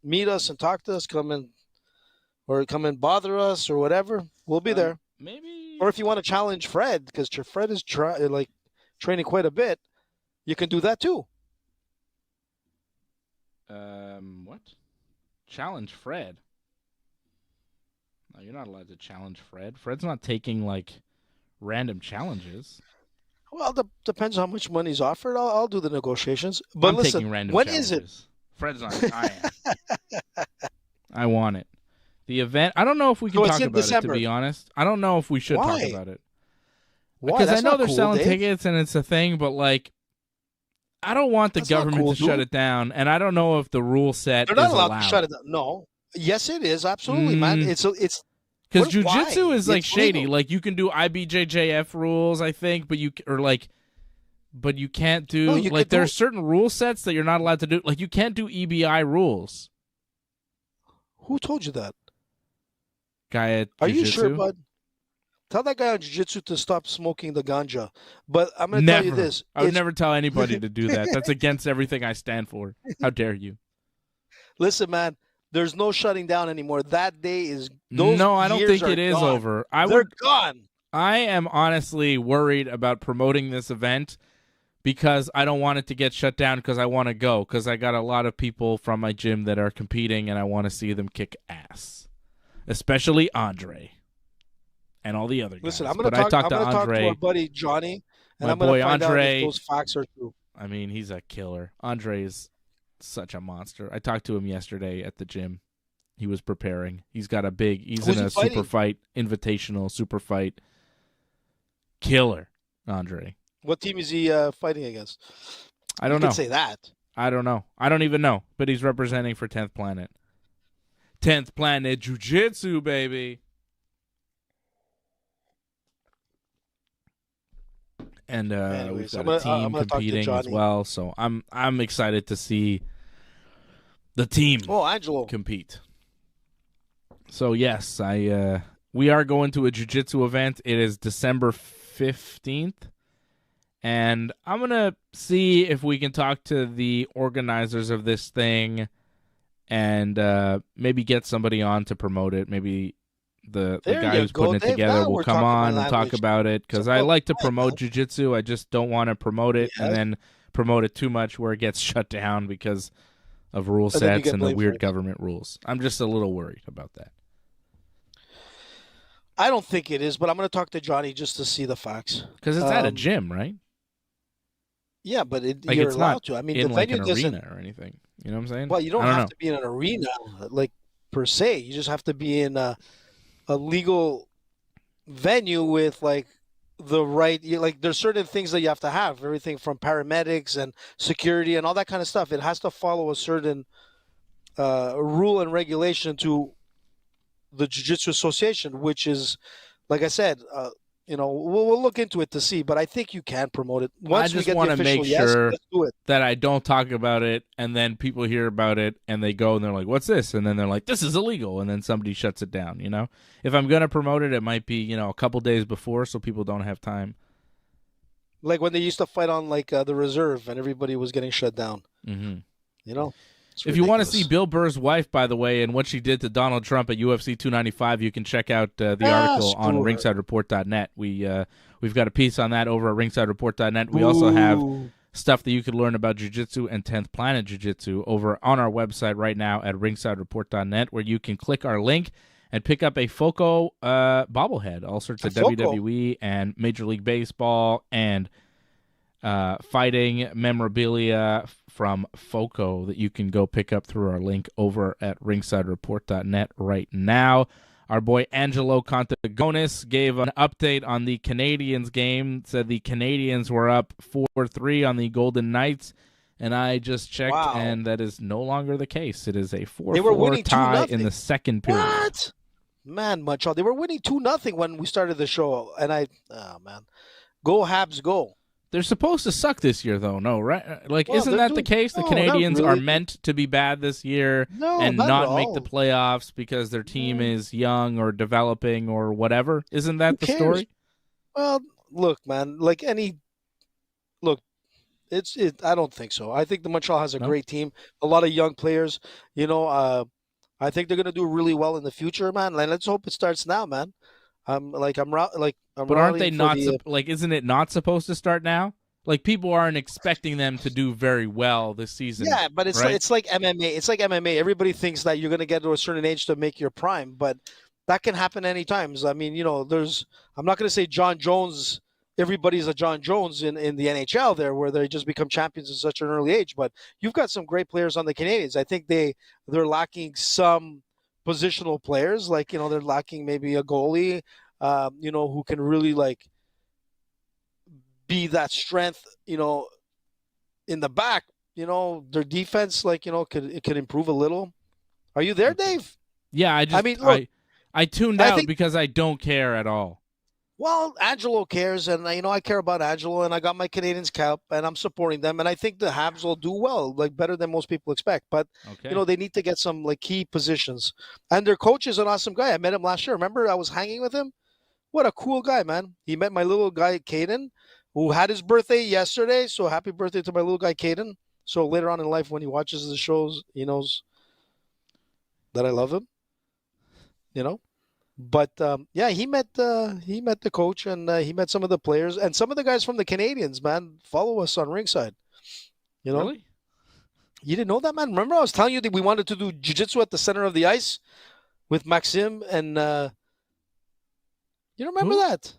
meet us and talk to us, come and bother us or whatever, we'll be there. Maybe. Or if you want to challenge Fred, because Fred is training quite a bit, you can do that too. What? Challenge Fred? No, you're not allowed to challenge Fred. Fred's not taking like random challenges. Well, depends how much money's offered. I'll do the negotiations. But I'm listen, taking random when challenges. is it? Fred's not. I am. I want it. The event. I don't know if we can So it's talk in about December. it. To be honest, I don't know if we should Why? talk about it. Why? Because I That's know not they're cool, selling Dave. tickets and it's a thing, but like, I don't want the That's not government cool, to shut dude. it down, and I don't know if the rule set They're not is allowed to shut it down. No. Yes, it is. Absolutely, man. It's because Why? jujitsu is like It's shady. legal. Like you can do IBJJF rules, I think, but you can't do No, you like could there do- are certain rule sets that you're not allowed to do. Like you can't do EBI rules. Who told you that? Guy at Are you jiu-jitsu? sure, bud? Tell that guy on jiu-jitsu to stop smoking the ganja. But I'm going to tell you this. I would It's- never tell anybody to do that. That's against everything I stand for. How dare you? Listen, man, there's no shutting down anymore. That day is those No, I don't years think are it is gone. over. They're gone. I am honestly worried about promoting this event because I don't want it to get shut down because I want to go because I got a lot of people from my gym that are competing and I want to see them kick ass, especially Andre and all the other guys. Listen, I'm going But I to talked talk to Andre, our buddy Johnny, and my I'm going boy to find Andre. out if those facts are true. I mean, he's a killer. Andre is such a monster. I talked to him yesterday at the gym. He was preparing. He's got he's Who's in he a fighting? super fight, invitational super fight. Killer, Andre. What team is he fighting against? I don't You know. can say that. I don't know. I don't even know. But he's representing for 10th Planet. 10th Planet Jiu-Jitsu, baby. And Anyways, we've I'm got a gonna team talk to competing as Johnny. well. So I'm excited to see the team Oh, Angelo. compete. So yes, we are going to a jiu-jitsu event. It is December 15th. And I'm going to see if we can talk to the organizers of this thing and maybe get somebody on to promote it. Maybe the There guy you who's go, putting it Dave. together Now will we're come talking on my and talk language. about it because It's I about like to time, promote man. jiu-jitsu. I just don't want to promote it and Yes. then promote it too much where it gets shut down because of rule And then you sets get and the blamed for weird it. government rules. I'm just a little worried about that. I don't think it is, but I'm going to talk to Johnny just to see the facts. Because it's at a gym, right? Yeah, but Like you're it's allowed not to. I mean, in the like venue an doesn't. arena or anything. You know what I'm saying? Well, you don't I have know. to be in an arena, like per se. You just have to be in a legal venue with like the right. Like there's certain things that you have to have. Everything from paramedics and security and all that kind of stuff. It has to follow a certain rule and regulation to the Jiu-Jitsu Association, which is, like I said, we'll look into it to see. But I think you can promote it once we just get the wanna official make yes. sure Let's do it. That I don't talk about it, and then people hear about it, and they go and they're like, "What's this?" And then they're like, "This is illegal," and then somebody shuts it down. You know, if I'm gonna promote it, it might be a couple days before, so people don't have time. Like when they used to fight on like the reserve and everybody was getting shut down. Mm-hmm. You know. It's If you want to ridiculous. see Bill Burr's wife, by the way, and what she did to Donald Trump at UFC 295, you can check out the article on screw her. ringsidereport.net. We've got a piece on that over at ringsidereport.net. We also have Ooh. stuff that you could learn about jiu-jitsu and 10th Planet Jiu-Jitsu over on our website right now at ringsidereport.net, where you can click our link and pick up a Foco bobblehead, all sorts of Foco. WWE and Major League Baseball and fighting memorabilia from Foco that you can go pick up through our link over at ringsidereport.net right now. Our boy Angelo Contagonis gave an update on the Canadians game, said the Canadians were up 4-3 on the Golden Knights, and I just checked, Wow. and that is no longer the case. It is a They were 4-4 winning tie 2-0. in the second period. What? Man, Montreal, they were winning 2-0 when we started the show, and oh man, go Habs, go! They're supposed to suck this year, though. No, right? Like, Well, isn't they're that the doing case? The no, not Canadians are really. meant to be bad this year No, and not at not make the all. playoffs because their team is young or developing or whatever. Isn't that the cares? story? Well, look, man, like look, I don't think so. I think the Montreal has a No? great team, a lot of young players. I think they're gonna do really well in the future, man. Like, let's hope it starts now, man. I'm But aren't rallying they for not the. like? Isn't it not supposed to start now? Like, people aren't expecting them to do very well this season. Yeah, but right? it's like MMA. It's like MMA. Everybody thinks that you're gonna get to a certain age to make your prime, but that can happen any times. I mean, I'm not gonna say John Jones. Everybody's a John Jones in the NHL there, where they just become champions at such an early age. But you've got some great players on the Canadians. I think they're lacking some positional players. Like, they're lacking maybe a goalie, who can really like be that strength, in the back. Their defense, could improve a little. Are you there, Dave? Yeah, I mean, look, I tuned I out think- because I don't care at all. Well, Angelo cares, and I care about Angelo, and I got my Canadians cap, and I'm supporting them, and I think the Habs will do well, like better than most people expect. But Okay. they need to get some like key positions, and their coach is an awesome guy. I met him last year. Remember, I was hanging with him. What a cool guy, man! He met my little guy Caden, who had his birthday yesterday. So happy birthday to my little guy Caden. So later on in life, when he watches the shows, he knows that I love him. But yeah, he met the coach, and he met some of the players and some of the guys from the Canadians. Man, follow us on Ringside. Really? You didn't know that, man? Remember I was telling you that we wanted to do jiu-jitsu at the center of the ice with Maxim, and you remember Who? that?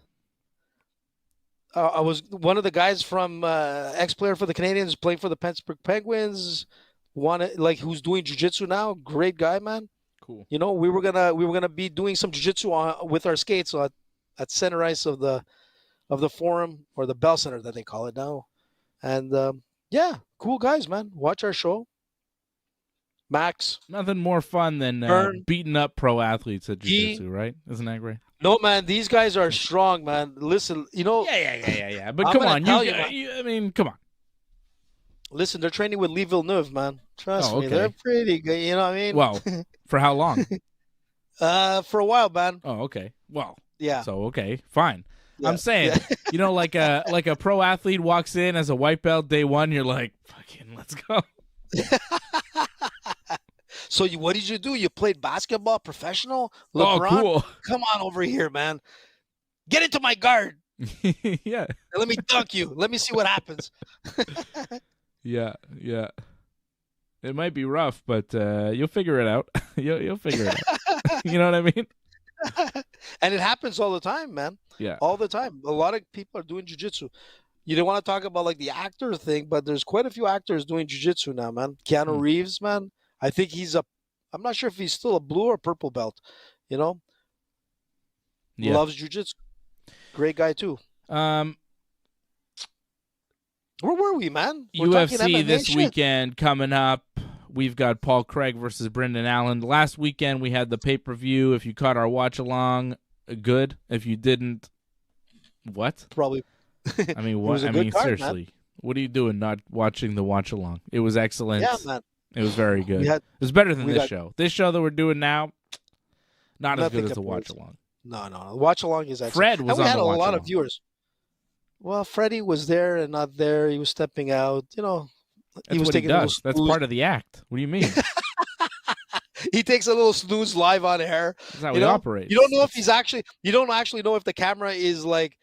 I was one of the guys from ex-player for the Canadians playing for the Pittsburgh Penguins. Who's doing jiu-jitsu now? Great guy, man. Cool. We were gonna be doing some jiu-jitsu with our skates at center ice of the Forum, or the Bell Center that they call it now. And yeah, cool guys, man. Watch our show. Max. Nothing more fun than Vern. beating up pro athletes at jiu-jitsu, right? Isn't that great? No, man, these guys are strong, man. Listen, Yeah. But I'm come gonna on, tell you, man. I mean, come on. listen, they're training with Lee Villeneuve, man. Trust Oh, me, okay. they're pretty good. You know what I mean? Well, for how long? For a while, man. Oh, okay. Well, Yeah. so okay, fine. Yeah. I'm saying, Yeah. like a pro athlete walks in as a white belt day one, you're like, fucking, let's go. So what did you do? You played basketball professional? LeBron? Oh, cool. Come on over here, man. Get into my guard. Yeah. And let me dunk you. Let me see what happens. Yeah. It might be rough, but you'll figure it out. You'll figure it out. You know what I mean? And it happens all the time, man. Yeah. All the time. A lot of people are doing jiu-jitsu. You don't want to talk about like the actor thing, but there's quite a few actors doing jiu-jitsu now, man. Keanu Reeves, man. I think I'm not sure if he's still a blue or purple belt, Yeah. Loves jiu-jitsu. Great guy too. Where were we, man? We're talking UFC MMA this shit. weekend coming up. We've got Paul Craig versus Brendan Allen. Last weekend we had the pay-per-view. If you caught our watch-along, good. If you didn't, what? Probably. I mean, It what? was a I good mean, card, seriously, what are you doing not watching the watch-along? It was excellent. Yeah, man. It was very good. We had- It was better than we this got- show. This show that we're doing now, not as Nothing good as the compares. watch-along. No. Watch along is excellent. Fred was and we on had the a lot watch-along. of viewers. Well, Freddie was there and not there. He was stepping out. He That's was what he taking a little does. That's snooze. part of the act. What do you mean? He takes a little snooze live on air. That's how You he know? operates. You don't know if he's actually. You don't actually know if the camera is like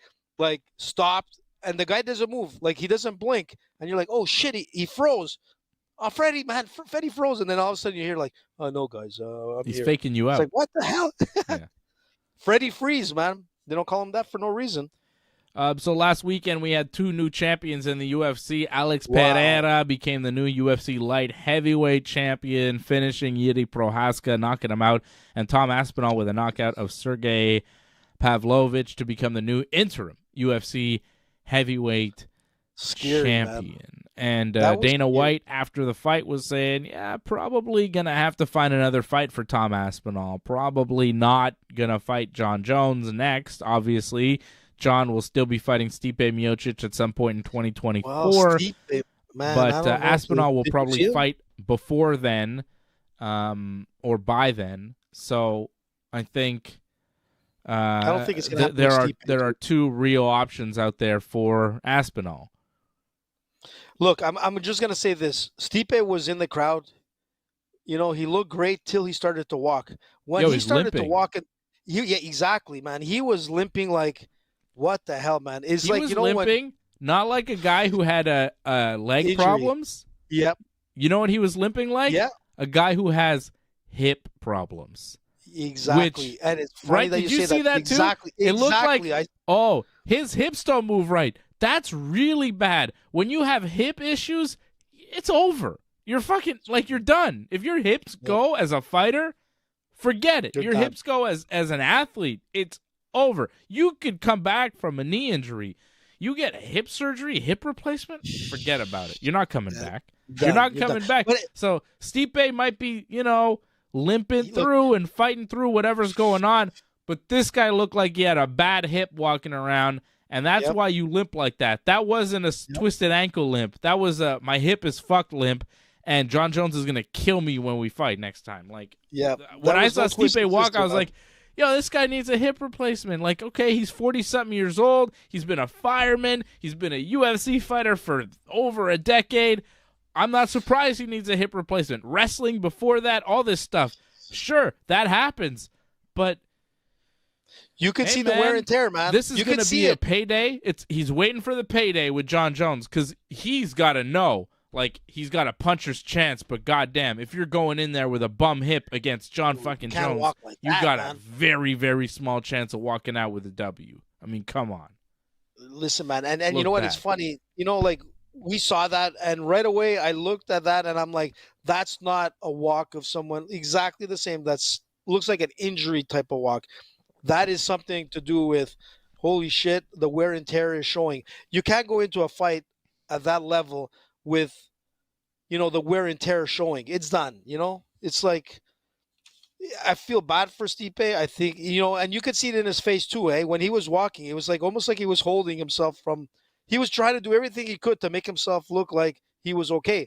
stopped and the guy doesn't move. Like he doesn't blink, and you're like, oh shit, he froze. Oh, Freddie, man, Freddie froze, and then all of a sudden you hear like, oh no, guys, I'm He's here. faking you It's out. like, what the hell? Yeah. Freddie Freeze, man. They don't call him that for no reason. So last weekend we had two new champions in the UFC. Alex Wow. Pereira became the new UFC light heavyweight champion, finishing Yuri Prohaska, knocking him out, and Tom Aspinall with a knockout of Sergey Pavlovich to become the new interim UFC heavyweight Scary, champion. man. And That was Dana scary. White, after the fight, was saying, yeah, probably going to have to find another fight for Tom Aspinall. Probably not going to fight John Jones next. Obviously, John will still be fighting Stipe Miocic at some point in 2024. Well, Stipe, man, but I don't know. Aspinall will Did you see probably him? fight before then or by then. So I think I don't think it's gonna happen with Stipe. there are two real options out there for Aspinall. Look, I'm just gonna say this. Stipe was in the crowd. You know, he looked great till he started to walk. When he he's started limping. to walk, yeah, exactly, man. He was limping like, what the hell, man? It's He like, was you know, limping, not like a guy who had a leg Injury. problems. Yep, You know what he was limping like? yeah, A guy who has hip problems. exactly. Which- And it's funny right? that Did you you say see that too? Exactly. It looked exactly. like- Oh, his hips don't move right. That's really bad. When you have hip issues, it's over. You're fucking, like, you're done. If your hips go as a fighter, forget it. You're Your done. hips go as an athlete, it's over. You could come back from a knee injury. You get a hip surgery, hip replacement, forget about it. You're not coming back. Done. You're not You're coming done. back. But So Stipe might be, limping Look- through and fighting through whatever's going on, but this guy looked like he had a bad hip walking around, and that's Yep. why you limp like that. That wasn't a twisted ankle limp. That was a my hip is fucked limp, and John Jones is going to kill me when we fight next time. Like, yeah, when that I was saw no twist Stipe and walk, twist I was about like, yo, this guy needs a hip replacement. Like, okay, he's 40-something years old. He's been a fireman. He's been a UFC fighter for over a decade. I'm not surprised he needs a hip replacement. Wrestling before that, all this stuff. Sure, that happens. But you could hey, see the wear man, and tear, man. this is you going could to see be a it. payday. He's waiting for the payday with John Jones because he's got to know. Like, he's got a puncher's chance, but goddamn, if you're going in there with a bum hip against John fucking Can't Jones, walk like you that, got man. a very, very small chance of walking out with a W. I mean, come on. Listen, man, and you Look know what? It's bad. funny. You know, like we saw that, and right away I looked at that, and I'm like, that's not a walk of someone exactly the same. That's looks like an injury type of walk. That is something to do with, holy shit, the wear and tear is showing. You can't go into a fight at that level with, the wear and tear showing. It's done. It's like. I feel bad for Stipe. I think, and you could see it in his face too, eh? When he was walking, it was like almost like he was holding himself he was trying to do everything he could to make himself look like he was okay.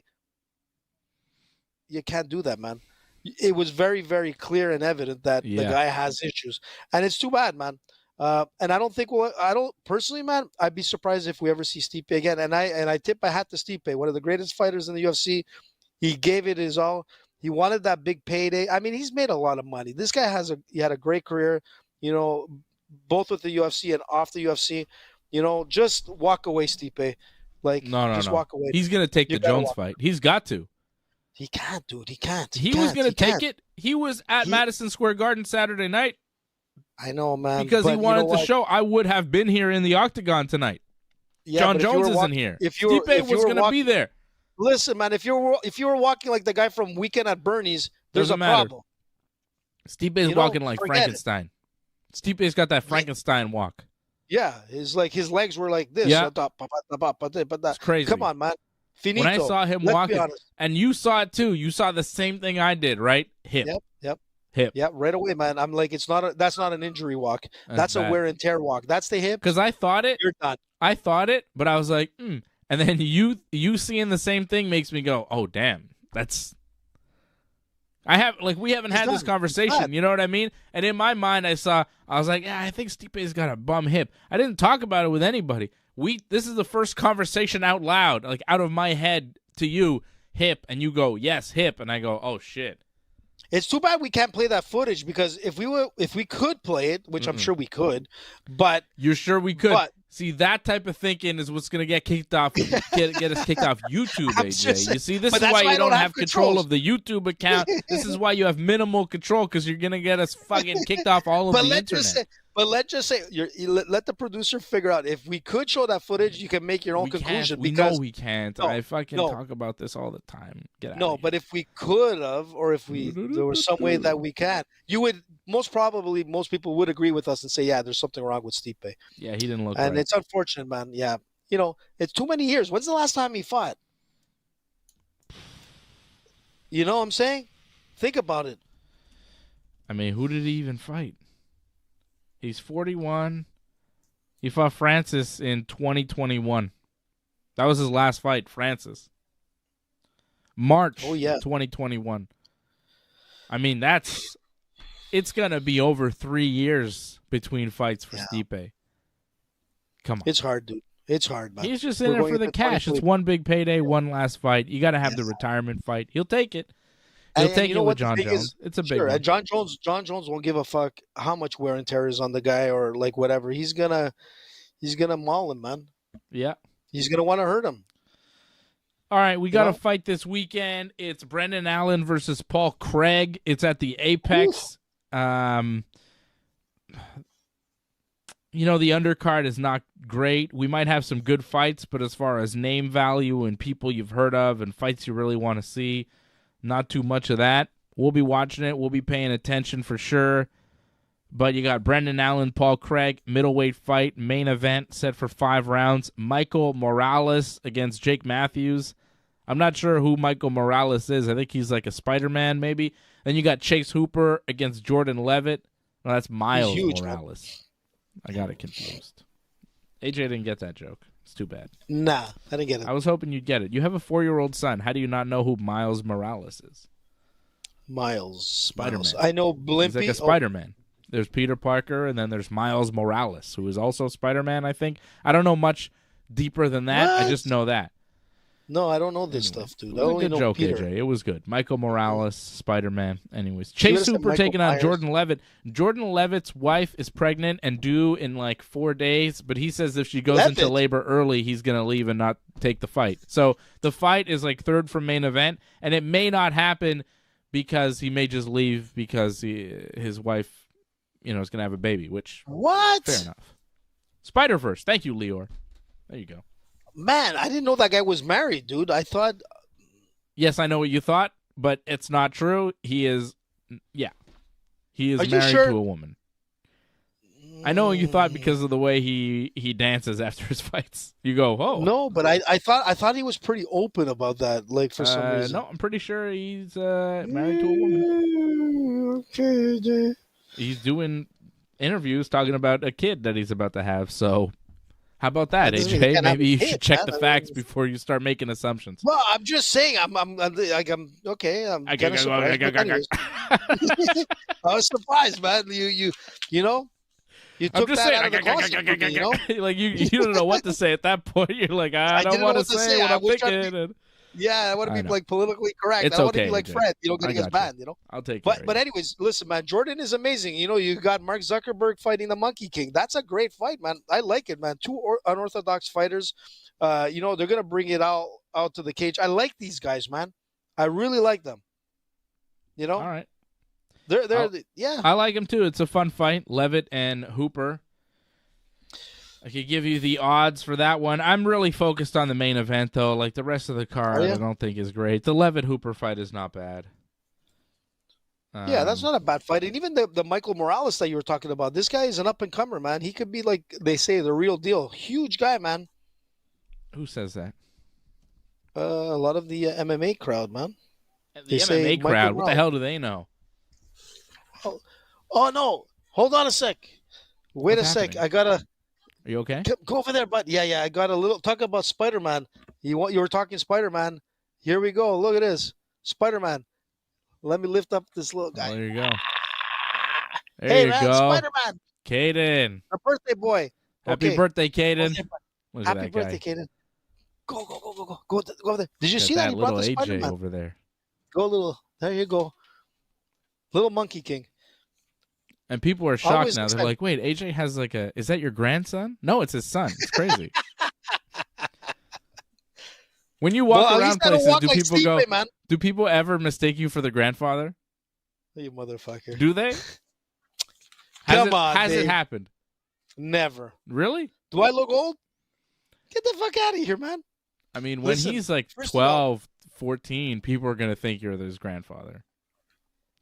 You can't do that, man. It was very, very clear and evident that the Yeah. guy has issues. And it's too bad, man. And I don't think personally, man, I'd be surprised if we ever see Stipe again. And I tip my hat to Stipe, one of the greatest fighters in the UFC. He gave it his all. He wanted that big payday. I mean, he's made a lot of money. This guy he had a great career, both with the UFC and off the UFC. Just walk away, Stipe. Like, No. just walk away. He's going to take You the gotta Jones walk. fight. He's got to. He can't, dude. He can't. He was going to take can't. it. He was at He- Madison Square Garden Saturday night I know, man. because but he you wanted know to what? show I would have been here in the octagon tonight. Yeah, John but if you Jones were isn't walk- here. If you were, Stipe if you was were going to be there. Listen, man. If you were walking like the guy from Weekend at Bernie's, there's Doesn't a matter. problem. Stipe is You know, walking like forget it. Frankenstein. Stipe's got that Frankenstein walk. Yeah, his legs were like this. Yeah. It's crazy. Come on, man. Finito. When I saw him Let's be walking, honest. and you saw it too. You saw the same thing I did, right? Hip. Hip. Yep, right away, man. I'm like, that's not an injury walk. That's a bad. wear and tear walk. That's the hip. Because I thought it, You're done. but I was like, And then you seeing the same thing makes me go, oh damn, that's. We haven't had this done. conversation. You know what I mean? And in my mind, I was like, yeah, I think Stipe's got a bum hip. I didn't talk about it with anybody. This is the first conversation out loud, like out of my head to you, hip, and you go, yes, hip, and I go, oh shit. It's too bad we can't play that footage because if we could play it, which I'm sure we could, but You're sure we could? But- See, that type of thinking is what's going to get kicked off, get us kicked off YouTube, I'm AJ. just saying- You see, this but is that's why why I you don't don't have have control controls. of the YouTube account. This is why you have minimal control because you're going to get us fucking kicked off all of but the let's internet. just say, let the producer figure out if we could show that footage, you can make your own we conclusion. can't. We because know we can't. No, I fucking no. talk about this all the time. Get out no, of but if we could have, or if there was some way that we can, you would most people would agree with us and say, yeah, there's something wrong with Stipe, yeah, he didn't look and right. it's unfortunate, man. Yeah, it's too many years. When's the last time he fought? You know what I'm saying? Think about it. I mean, who did he even fight? He's 41. He fought Francis in 2021. That was his last fight, Francis. March 2021. I mean, it's going to be over 3 years between fights for Stipe. Come on. It's hard, dude. It's hard, man. He's just in there for the cash. It's one big payday, one last fight. You got to have the retirement fight. He'll take it. He'll take it with John Jones. It's a big one. John Jones won't give a fuck how much wear and tear is on the guy or like whatever. He's gonna maul him, man. Yeah. He's gonna want to hurt him. All right, we got a fight this weekend. It's Brendan Allen versus Paul Craig. It's at the Apex. The undercard is not great. We might have some good fights, but as far as name value and people you've heard of and fights you really want to see, not too much of that. We'll be watching it. We'll be paying attention for sure. But you got Brendan Allen, Paul Craig, middleweight fight, main event set for 5 rounds. Michael Morales against Jake Matthews. I'm not sure who Michael Morales is. I think he's like a Spider-Man maybe. Then you got Chase Hooper against Jordan Levitt. No, that's Miles Morales. I got it confused. AJ didn't get that joke. It's too bad. Nah, I didn't get it. I was hoping you'd get it. You have a 4-year-old son. How do you not know who Miles Morales is? Spider-Man. I know Blimpy. He's like a Spider-Man. There's Peter Parker, and then there's Miles Morales, who is also Spider-Man, I think. I don't know much deeper than that. What? I just know that. No, I don't know this stuff, dude. It was a good joke, AJ. It was good. Michael Morales, Spider-Man. Anyways, Chase Hooper taking on Jordan Levitt. Jordan Levitt's wife is pregnant and due in like 4 days, but he says if she goes into labor early, he's going to leave and not take the fight. So the fight is like third from main event, and it may not happen because he may just leave because his wife, is going to have a baby, which fair enough. Spider-Verse. Thank you, Lior. There you go. Man, I didn't know that guy was married, dude. I thought. Yes, I know what you thought, but it's not true. He is, he is married to a woman. I know what you thought because of the way he dances after his fights. You go, oh no, but I thought he was pretty open about that. Like for some reason, no, I'm pretty sure he's married to a woman. Okay. He's doing interviews talking about a kid that he's about to have. So. How about that, AJ? Maybe you should check the facts before you start making assumptions. Well, I'm just saying. I'm okay. I'm kind of surprised. I was surprised, man. You took that out of the closet for me, you know? Like you don't know what to say at that point. You're like, I don't want to say what I'm thinking. I want to be like politically correct. It's I want to be like AJ. Fred. You don't get to get banned, I'll take it. But anyways, listen, man. Jordan is amazing. You got Mark Zuckerberg fighting the Monkey King. That's a great fight, man. I like it, man. 2 unorthodox fighters. They're gonna bring it out to the cage. I like these guys, man. I really like them. All right. I like them too. It's a fun fight. Levitt and Hooper. I could give you the odds for that one. I'm really focused on the main event, though. Like the rest of the card, I don't think is great. The Levitt-Hooper fight is not bad. That's not a bad fight. And even the Michael Morales that you were talking about, this guy is an up-and-comer, man. He could be, like they say, the real deal. Huge guy, man. Who says that? A lot of the MMA crowd, man. The MMA crowd? What the hell do they know? Oh no. Hold on a sec. Wait a sec. I got to... Are you okay? Go over there, bud. Yeah. I got a little talk about Spider-Man. You were talking Spider-Man. Here we go. Look at this. Spider-Man. Let me lift up this little guy. Oh, there you go. There you go. Spider-Man. Caden. Our birthday boy. Happy birthday, Caden. Happy birthday, Caden. Go over there. Did you see that? He brought the Spider-Man over there. Go little. There you go. Little Monkey King. And people are shocked now. They're like, wait, AJ has like is that your grandson? No, it's his son. It's crazy. When you walk around places, do people ever mistake you for the grandfather? You motherfucker. Do they? Has it happened? Never. Really? Do I look old? Get the fuck out of here, man. I mean, when he's like 12, 14, people are going to think you're his grandfather.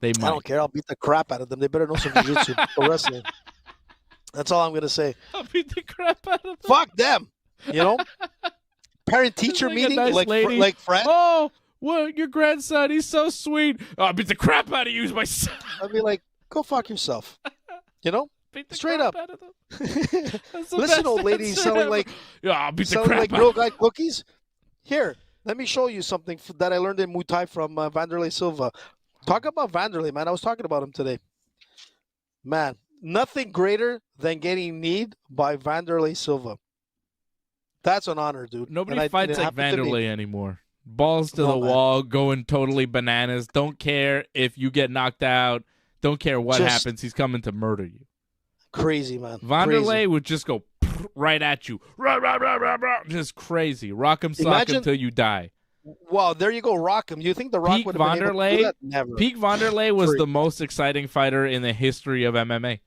They might. I don't care. I'll beat the crap out of them. They better know some jiu-jitsu or wrestling. That's all I'm going to say. I'll beat the crap out of them. Fuck them. You know, parent-teacher Like a meeting, nice lady. like friend. Oh, what? Your grandson? He's so sweet. Oh, I beat the crap out of you, my son. I'd be like, go fuck yourself. You know, Beat the straight crap up. out of them. That's the Listen, best old lady answer selling ever. like Yeah, I'll beat the selling crap like out Girl of them. Guide cookies. Here, let me show you something that I learned in Muay Thai from Vanderlei Silva. Talk about Vanderlei, man. I was talking about him today. Man, nothing greater than getting kneed by Vanderlei Silva. That's an honor, dude. Nobody And fights it like happened to me. Vanderlei anymore. Balls to No, the man. wall, going totally bananas. Don't care if you get knocked out. Don't care what Just happens. He's coming to murder you. Crazy, man. Vanderlei Crazy. would just go right at you. Rah, rah, rah, rah, rah. Just crazy. Rock him, sock him Imagine- until you die. Wow, there you go, Rock him. You think the Rock Peak would have been able to do Vanderlei? that? Never. Peak Vanderlei was Free. the most exciting fighter in the history of MMA.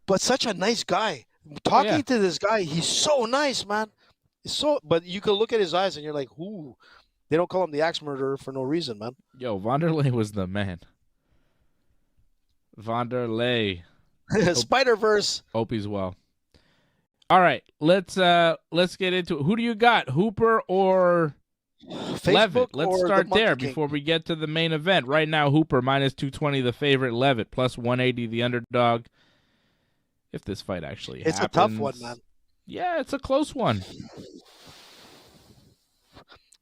But such a nice guy. Talking yeah. to this guy, he's so nice, man. But you can look at his eyes and you're like, ooh. They don't call him the axe murderer for no reason, man. Yo, Vanderlei was the man. Vanderlei. Spider-Verse. Hope he's well. All right, let's get into it. Who do you got, Hooper or Facebook Levitt? Let's or start the there Monkey King? before we get to the main event. Right now, Hooper minus 220, the favorite. Levitt plus 180, the underdog. If this fight actually It's happens. a tough one, man. Yeah, it's a close one.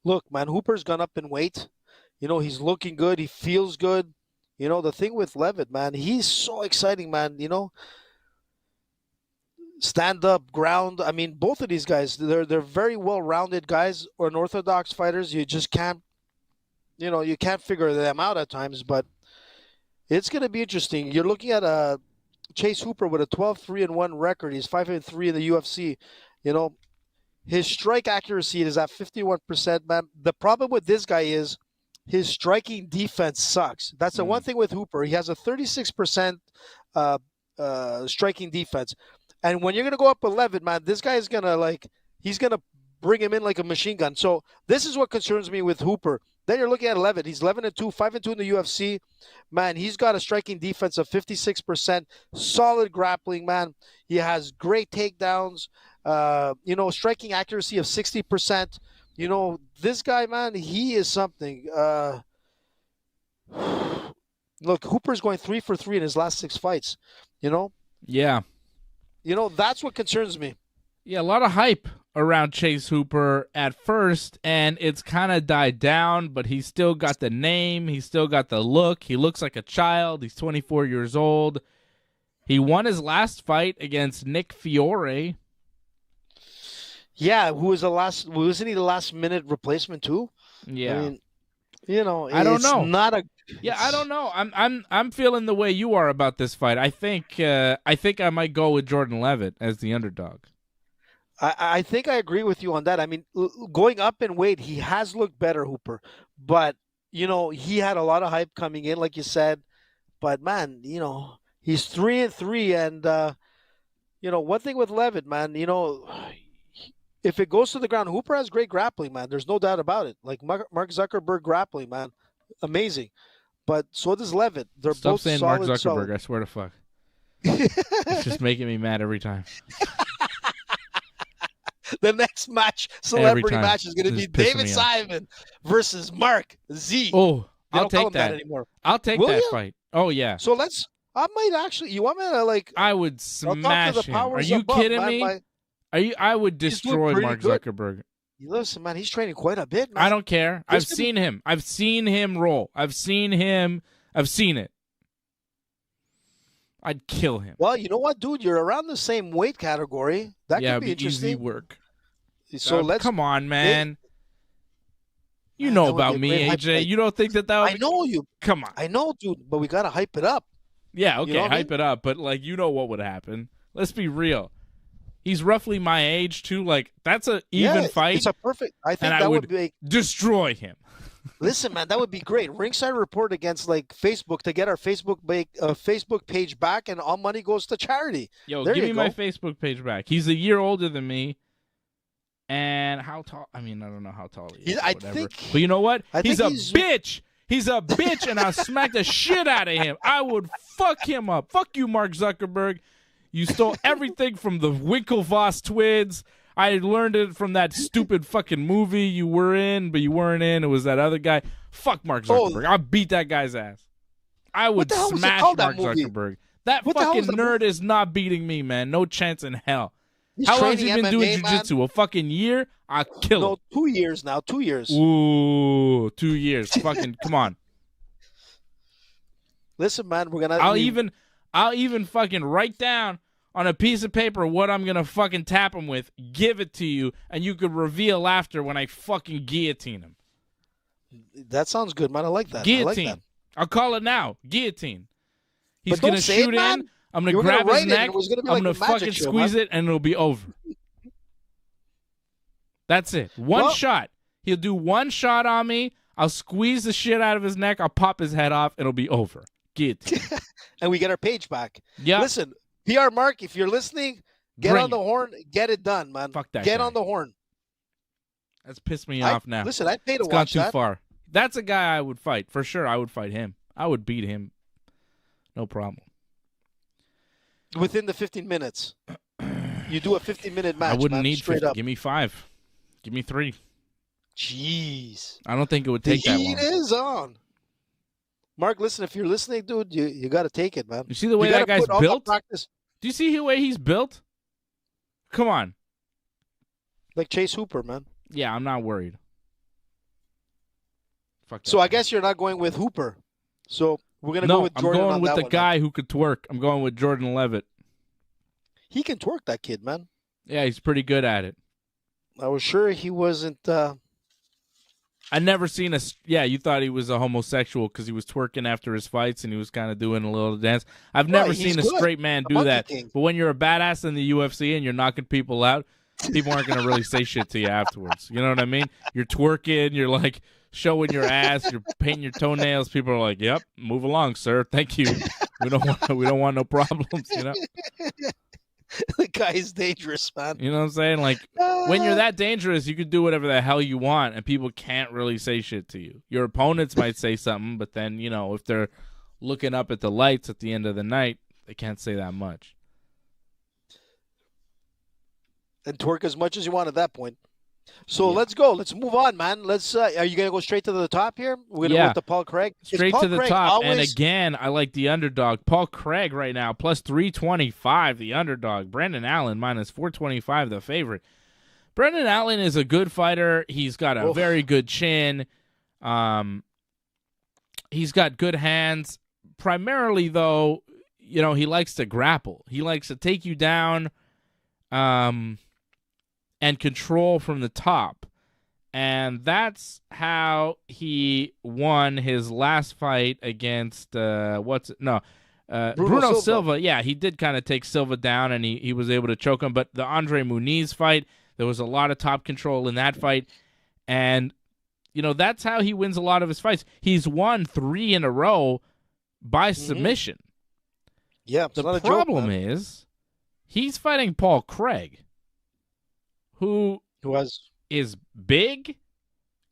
Look, man, Hooper's gone up in weight. You know, he's looking good. He feels good. You know, the thing with Levitt, man, he's so exciting, man. You know, stand up, ground. I mean, both of these guys, they're very well-rounded guys or unorthodox fighters. You just can't, you can't figure them out at times. But it's going to be interesting. You're looking at Chase Hooper with a 12-3-1 record. He's 5-3 in the UFC. You know, his strike accuracy is at 51%, man. The problem with this guy is his striking defense sucks. That's the one thing with Hooper. He has a 36% striking defense. And when you're going to go up 11, man, this guy is going to, he's going to bring him in like a machine gun. So this is what concerns me with Hooper. Then you're looking at 11. He's 11-2, 5-2 in the UFC. Man, he's got a striking defense of 56%. Solid grappling, man. He has great takedowns. Striking accuracy of 60%. You know, this guy, man, he is something. Look, Hooper's going 3 for 3 in his last 6 fights. You know? Yeah. You know, that's what concerns me. Yeah, a lot of hype around Chase Hooper at first, and it's kind of died down, but he's still got the name. He's still got the look. He looks like a child. He's 24 years old. He won his last fight against Nick Fiore. Yeah, wasn't he the last minute replacement too? Yeah. I mean, you know, I don't it's know. Not a. Yeah, I don't know. I'm feeling the way you are about this fight. I think I might go with Jordan Levitt as the underdog. I think I agree with you on that. I mean, going up in weight, he has looked better, Hooper. But, you know, he had a lot of hype coming in, like you said. But, man, you know, he's 3-3. And, one thing with Levitt, man, you know, if it goes to the ground, Hooper has great grappling, man. There's no doubt about it. Like Mark Zuckerberg grappling, man. Amazing. But so does Levitt. They're Stop both saying solid, Mark Zuckerberg. solid. I swear to fuck. It's just making me mad every time. The next celebrity time. match is going to be It's pissing David me off. Simon versus Mark Z. Oh, They I'll don't call take him that that. anymore. I'll take Will that you? fight. Oh, yeah. So I might actually, you want me to I would I'll talk smash to the him. Are powers you above, kidding man. me? I would He's doing destroy pretty Mark good. Zuckerberg. Listen, man, he's training quite a bit, man. I don't care. I've seen him. I've seen him roll. I've seen it. I'd kill him. Well, you know what, dude? You're around the same weight category. That Yeah, could be it'd easy interesting. work. So let's. Come on, man. You Man, know that would about be a me, great hype AJ. fight. You don't think that would I know you. Come on. I know, dude, but we got to hype it up. Yeah, okay, know what I hype it up. But, you know what would happen. Let's be real. He's roughly my age, too. That's an even fight. It's a perfect. I think and that I would be. destroy him. Listen, man, that would be great. Ringside Report against Facebook to get our Facebook page back, and all money goes to charity. Yo, There give you me my go. Facebook page back. He's a year older than me. And how tall? I mean, I don't know how tall he is. I whatever. think- But you know what? I He's think a he's- bitch. He's a bitch, and I'll smack the shit out of him. I would fuck him up. Fuck you, Mark Zuckerberg. You stole everything from the Winklevoss twins. I learned it from that stupid fucking movie you were in, but you weren't in. It was that other guy. Fuck Mark Zuckerberg. I'll beat that guy's ass. I would smash Mark Zuckerberg. That fucking nerd is not beating me, man. No chance in hell. How long has he been doing jiu-jitsu? A fucking year? I'll kill him. No, 2 years now. 2 years. Ooh, 2 years. Fucking come on. Listen, man, we're gonna. I'll even fucking write down on a piece of paper what I'm gonna fucking tap him with, give it to you, and you could reveal after when I fucking guillotine him. That sounds good, man. I like that. Guillotine. I like that. I'll call it now. Guillotine. He's gonna shoot in. I'm gonna grab his neck. I'm gonna fucking squeeze it, and it'll be over. That's it. One shot. He'll do one shot on me. I'll squeeze the shit out of his neck. I'll pop his head off. It'll be over. Guillotine. And we get our page back. Yeah. Listen, PR Mark, if you're listening, get on the horn. Get it done, man. Fuck that Get guy. on the horn. That's pissed me off now. Listen, I paid to watch watch that. It's gone too that. far. That's a guy I would fight. For sure, I would fight him. I would beat him. No problem. Within the 15 minutes. You do a 15-minute match, I wouldn't man, need straight 50. up. Give me 5. Give me 3. Jeez. I don't think it would take the that heat long. is on. Mark, listen, if you're listening, dude, you got to take it, man. You see the way that guy's built? Do Practice. You see the way he's built? Come on. Like Chase Hooper, man. Yeah, I'm not worried. Fuck that So I guy. guess you're not going with Hooper. So we're going to go with Jordan I'm going on with that the one, guy who could twerk. I'm going with Jordan Levitt. He can twerk, that kid, man. Yeah, he's pretty good at it. I was sure he wasn't. I never seen a. Yeah, you thought he was a homosexual because he was twerking after his fights and he was kind of doing a little dance. I've never seen a straight man do that. King. But when you're a badass in the UFC and you're knocking people out, people aren't going to really say shit to you afterwards. You know what I mean? You're twerking, you're like showing your ass, you're painting your toenails. People are like, "Yep, move along, sir. Thank you. We don't want no problems." You know. The guy is dangerous, man. You know what I'm saying? Like, when you're that dangerous, you can do whatever the hell you want, and people can't really say shit to you. Your opponents might say something, but then, you know, if they're looking up at the lights at the end of the night, they can't say that much. And twerk as much as you want at that point. So let's go. Let's move on, man. Let's. Are you gonna go straight to the top here? We're gonna go with the Paul Craig. Straight to the top. And again, I like the underdog. Paul Craig right now plus 325. The underdog. Brendan Allen minus 425. The favorite. Brendan Allen is a good fighter. He's got a very good chin. He's got good hands. Primarily, though, you know, he likes to grapple. He likes to take you down. And control from the top. And that's how he won his last fight against, Bruno Silva. Yeah, he did kind of take Silva down, and he was able to choke him. But the Andre Muniz fight, there was a lot of top control in that fight. And, you know, that's how he wins a lot of his fights. He's won 3 in a row by submission. Yeah, the problem is he's fighting Paul Craig, who is big,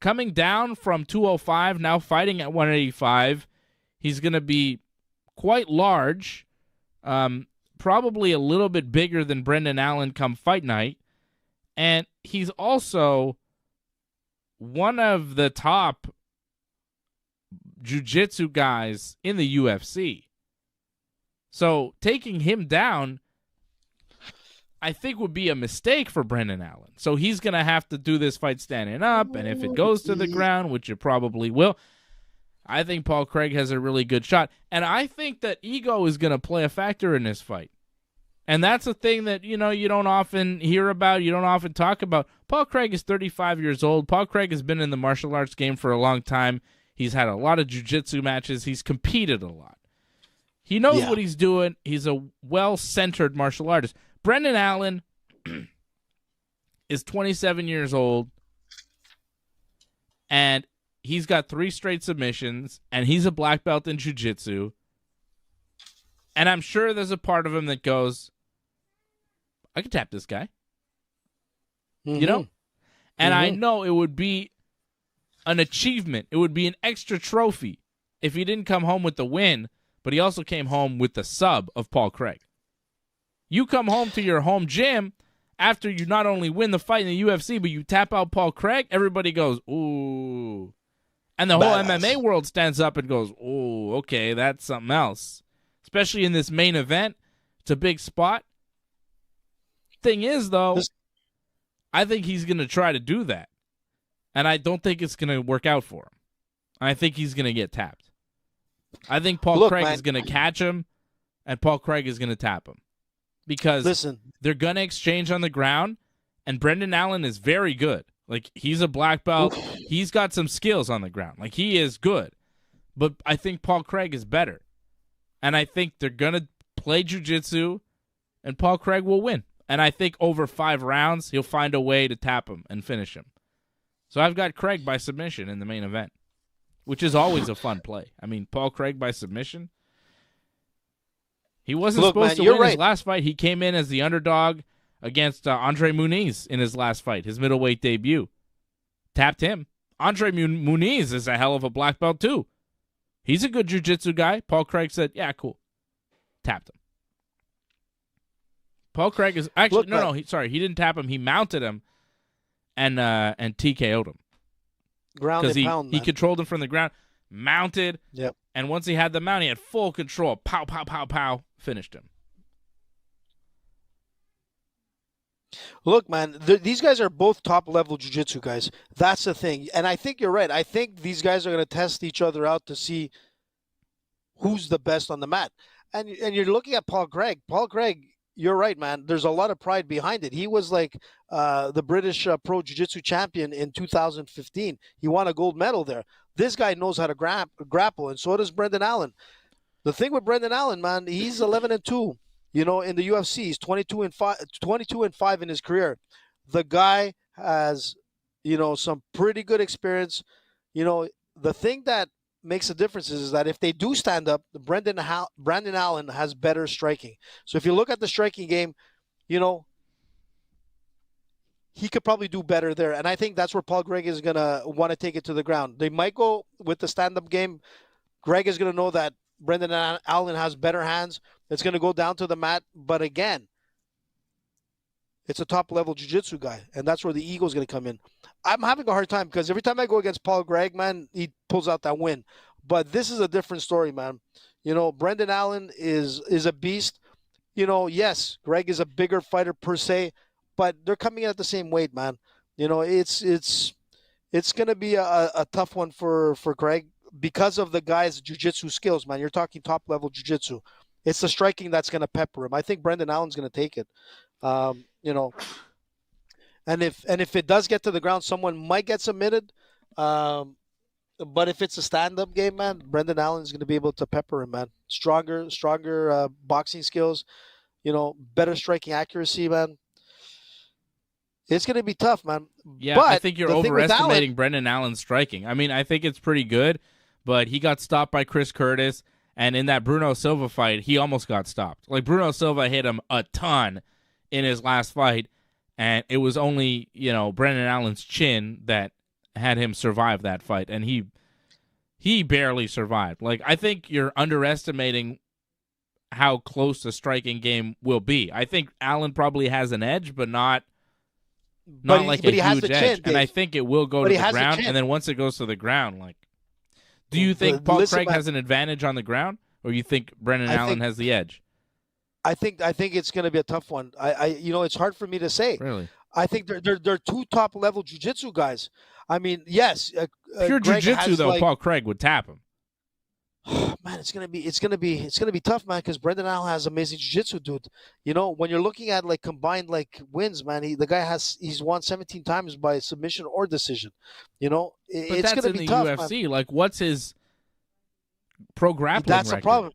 coming down from 205, now fighting at 185. He's going to be quite large, probably a little bit bigger than Brendan Allen come fight night. And he's also one of the top jiu-jitsu guys in the UFC. So taking him down, I think, would be a mistake for Brendan Allen. So he's going to have to do this fight standing up, and if it goes to the ground, which it probably will, I think Paul Craig has a really good shot. And I think that ego is going to play a factor in this fight. And that's a thing that, you know, you don't often hear about, you don't often talk about. Paul Craig is 35 years old. Paul Craig has been in the martial arts game for a long time. He's had a lot of jiu-jitsu matches. He's competed a lot. He knows what he's doing. He's a well-centered martial artist. Brendan Allen is 27 years old, and he's got 3 straight submissions, and he's a black belt in jiu-jitsu. And I'm sure there's a part of him that goes, I could tap this guy. You know? And I know it would be an achievement. It would be an extra trophy if he didn't come home with the win, but he also came home with the sub of Paul Craig. You come home to your home gym, after you not only win the fight in the UFC, but you tap out Paul Craig, everybody goes, ooh. And the whole MMA world stands up and goes, ooh, okay, that's something else. Especially in this main event. It's a big spot. Thing is, though, I think he's going to try to do that. And I don't think it's going to work out for him. I think he's going to get tapped. I think Paul Craig is going to catch him, and Paul Craig is going to tap him. Because they're going to exchange on the ground, and Brendan Allen is very good. Like, he's a black belt. He's got some skills on the ground. Like, he is good. But I think Paul Craig is better. And I think they're going to play jiu-jitsu, and Paul Craig will win. And I think over 5 rounds, he'll find a way to tap him and finish him. So I've got Craig by submission in the main event, which is always a fun play. I mean, Paul Craig by submission. He wasn't supposed to win his last fight. He came in as the underdog against Andre Muniz in his last fight, his middleweight debut. Tapped him. Andre Muniz is a hell of a black belt, too. He's a good jiu-jitsu guy. Paul Craig said, yeah, cool. Tapped him. Paul Craig is actually he didn't tap him. He mounted him and TKO'd him. Ground and pound. He controlled him from the ground, mounted. Yep. And once he had the mount, he had full control. Pow, pow, pow, pow. Finished him. Look, man, these guys are both top-level jiu-jitsu guys. That's the thing. And I think you're right. I think these guys are going to test each other out to see who's the best on the mat. And you're looking at Paul Craig. Paul Craig, you're right, man. There's a lot of pride behind it. He was like the British Pro Jiu-Jitsu champion in 2015. He won a gold medal there. This guy knows how to grapple, and so does Brendan Allen. The thing with Brendan Allen, man, he's 11-2. You know, in the UFC, he's 22-5 in his career. The guy has, some pretty good experience. The thing that makes a difference is that if they do stand up, Brendan Allen has better striking. So if you look at the striking game, he could probably do better there. And I think that's where Paul Craig is going to want to take it to the ground. They might go with the stand-up game. Greg is going to know that Brendan Allen has better hands. It's going to go down to the mat. But again, it's a top-level jiu-jitsu guy, and that's where the ego is going to come in. I'm having a hard time because every time I go against Paul Craig, man, he pulls out that win. But this is a different story, man. Brendan Allen is a beast. Yes, Greg is a bigger fighter per se, but they're coming in at the same weight, man. It's going to be a tough one for Craig because of the guy's jiu-jitsu skills, man. You're talking top-level jiu-jitsu. It's the striking that's going to pepper him. I think Brendan Allen's going to take it. And if it does get to the ground, someone might get submitted. But if it's a stand-up game, man, Brendan Allen's going to be able to pepper him, man. Stronger boxing skills, better striking accuracy, man. It's going to be tough, man. Yeah, but I think you're overestimating Brendan Allen's striking. I mean, I think it's pretty good, but he got stopped by Chris Curtis, and in that Bruno Silva fight, he almost got stopped. Like, Bruno Silva hit him a ton in his last fight, and it was only, Brendan Allen's chin that had him survive that fight, and he barely survived. Like, I think you're underestimating how close the striking game will be. I think Allen probably has an edge, but not like a huge edge. And I think it will go to the ground, and then once it goes to the ground, like, do you think Paul Craig has an advantage on the ground, or you think Brendan Allen has the edge? I think it's going to be a tough one. It's hard for me to say. Really? I think they're two top-level jiu-jitsu guys. I mean, yes, pure jiu-jitsu though. Paul Craig would tap him. Man, it's gonna be tough, man. Because Brendan Allen has amazing jiu-jitsu, dude. When you're looking at combined wins, man, he's won 17 times by submission or decision. It's gonna be tough. But that's in the UFC. Man. Like, what's his pro grappling record? That's the problem.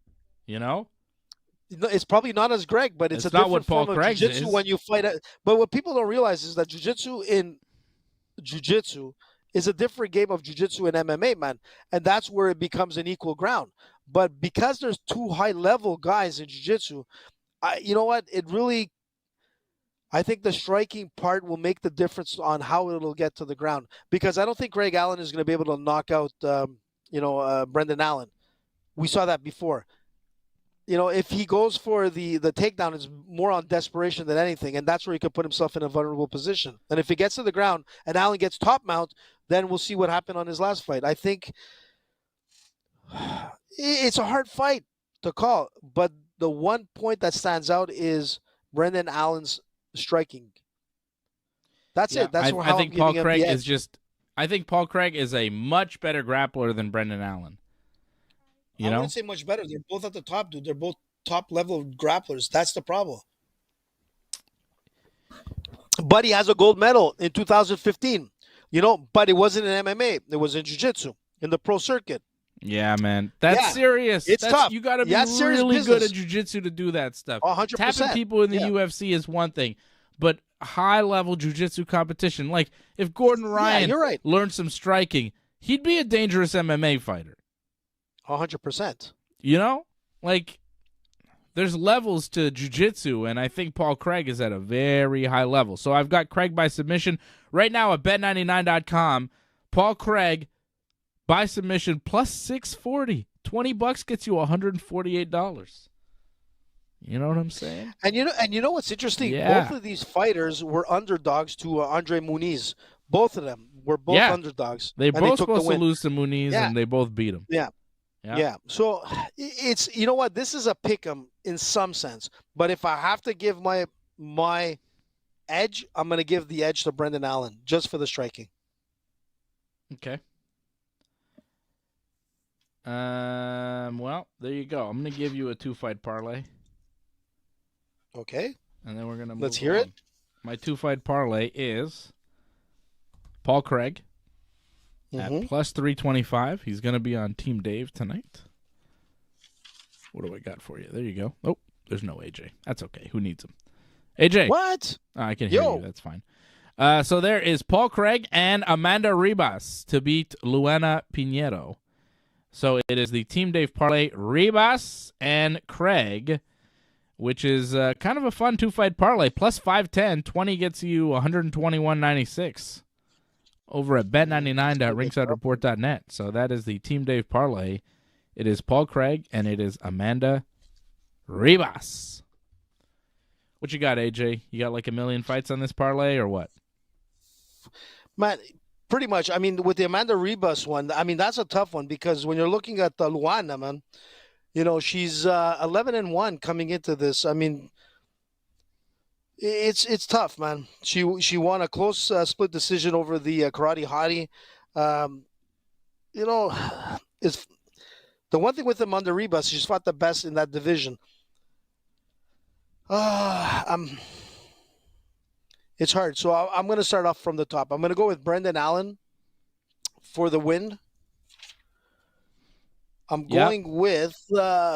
It's probably not as Greg, but it's a not different what Paul form Craig of jiu-jitsu when you fight. But what people don't realize is that jiu-jitsu is a different game of jiu-jitsu and MMA, man. And that's where it becomes an equal ground. But because there's two high-level guys in jiu-jitsu, you know what? I think the striking part will make the difference on how it'll get to the ground. Because I don't think Greg Allen is going to be able to knock out, Brendan Allen. We saw that before. if he goes for the takedown, it's more on desperation than anything, and that's where he could put himself in a vulnerable position. And if he gets to the ground and Allen gets top mount, then we'll see what happened on his last fight. I think it's a hard fight to call, but the one point that stands out is Brendan Allen's striking. That's it. That's I think Paul Craig is just. I think Paul Craig is a much better grappler than Brendan Allen. I wouldn't say much better. They're both at the top, dude. They're both top level grapplers. That's the problem. Buddy has a gold medal in 2015. But it wasn't in MMA. It was in jiu-jitsu, in the pro circuit. Yeah, man. That's serious. It's tough. You got to be really good at jiu-jitsu to do that stuff. 100%. Tapping people in the UFC is one thing, but high-level jiu-jitsu competition, like if Gordon Ryan learned some striking, he'd be a dangerous MMA fighter. 100%. Like there's levels to jiu-jitsu, and I think Paul Craig is at a very high level. So I've got Craig by submission right now at bet99.com. Paul Craig by submission plus 640. $20 gets you $148. You know what I'm saying? And you know what's interesting? Yeah. Both of these fighters were underdogs to Andre Muniz. Both of them were both underdogs. They both supposed to lose to Muniz, and they both beat him. Yeah. So it's what? This is a pick 'em in some sense. But if I have to give my edge, I'm going to give the edge to Brendan Allen just for the striking. Okay. Well, there you go. I'm going to give you a 2-fight parlay. Okay. And then we're going to move Let's hear it. My 2-fight parlay is Paul Craig at plus 325. He's going to be on Team Dave tonight. What do I got for you? There you go. Oh, there's no AJ. That's okay. Who needs him? AJ. What? I can hear you. That's fine. So there is Paul Craig and Amanda Ribas to beat Luana Pinheiro. So it is the Team Dave parlay, Ribas and Craig, which is kind of a fun 2-fight parlay. Plus 510, 20 gets you 121.96 over at bet99.ringsidereport.net. So that is the Team Dave parlay. It is Paul Craig and it is Amanda Ribas. What you got, AJ? You got like a million fights on this parlay or what? Man, pretty much. I mean, with the Amanda Ribas one, I mean, that's a tough one because when you're looking at the Luana, man, she's 11-1 coming into this. I mean, it's tough, man. She won a close split decision over the Karate Hottie. It's the one thing with Amanda Ribas, she's fought the best in that division. It's hard. So I'm going to start off from the top. I'm going to go with Brendan Allen for the win. I'm going with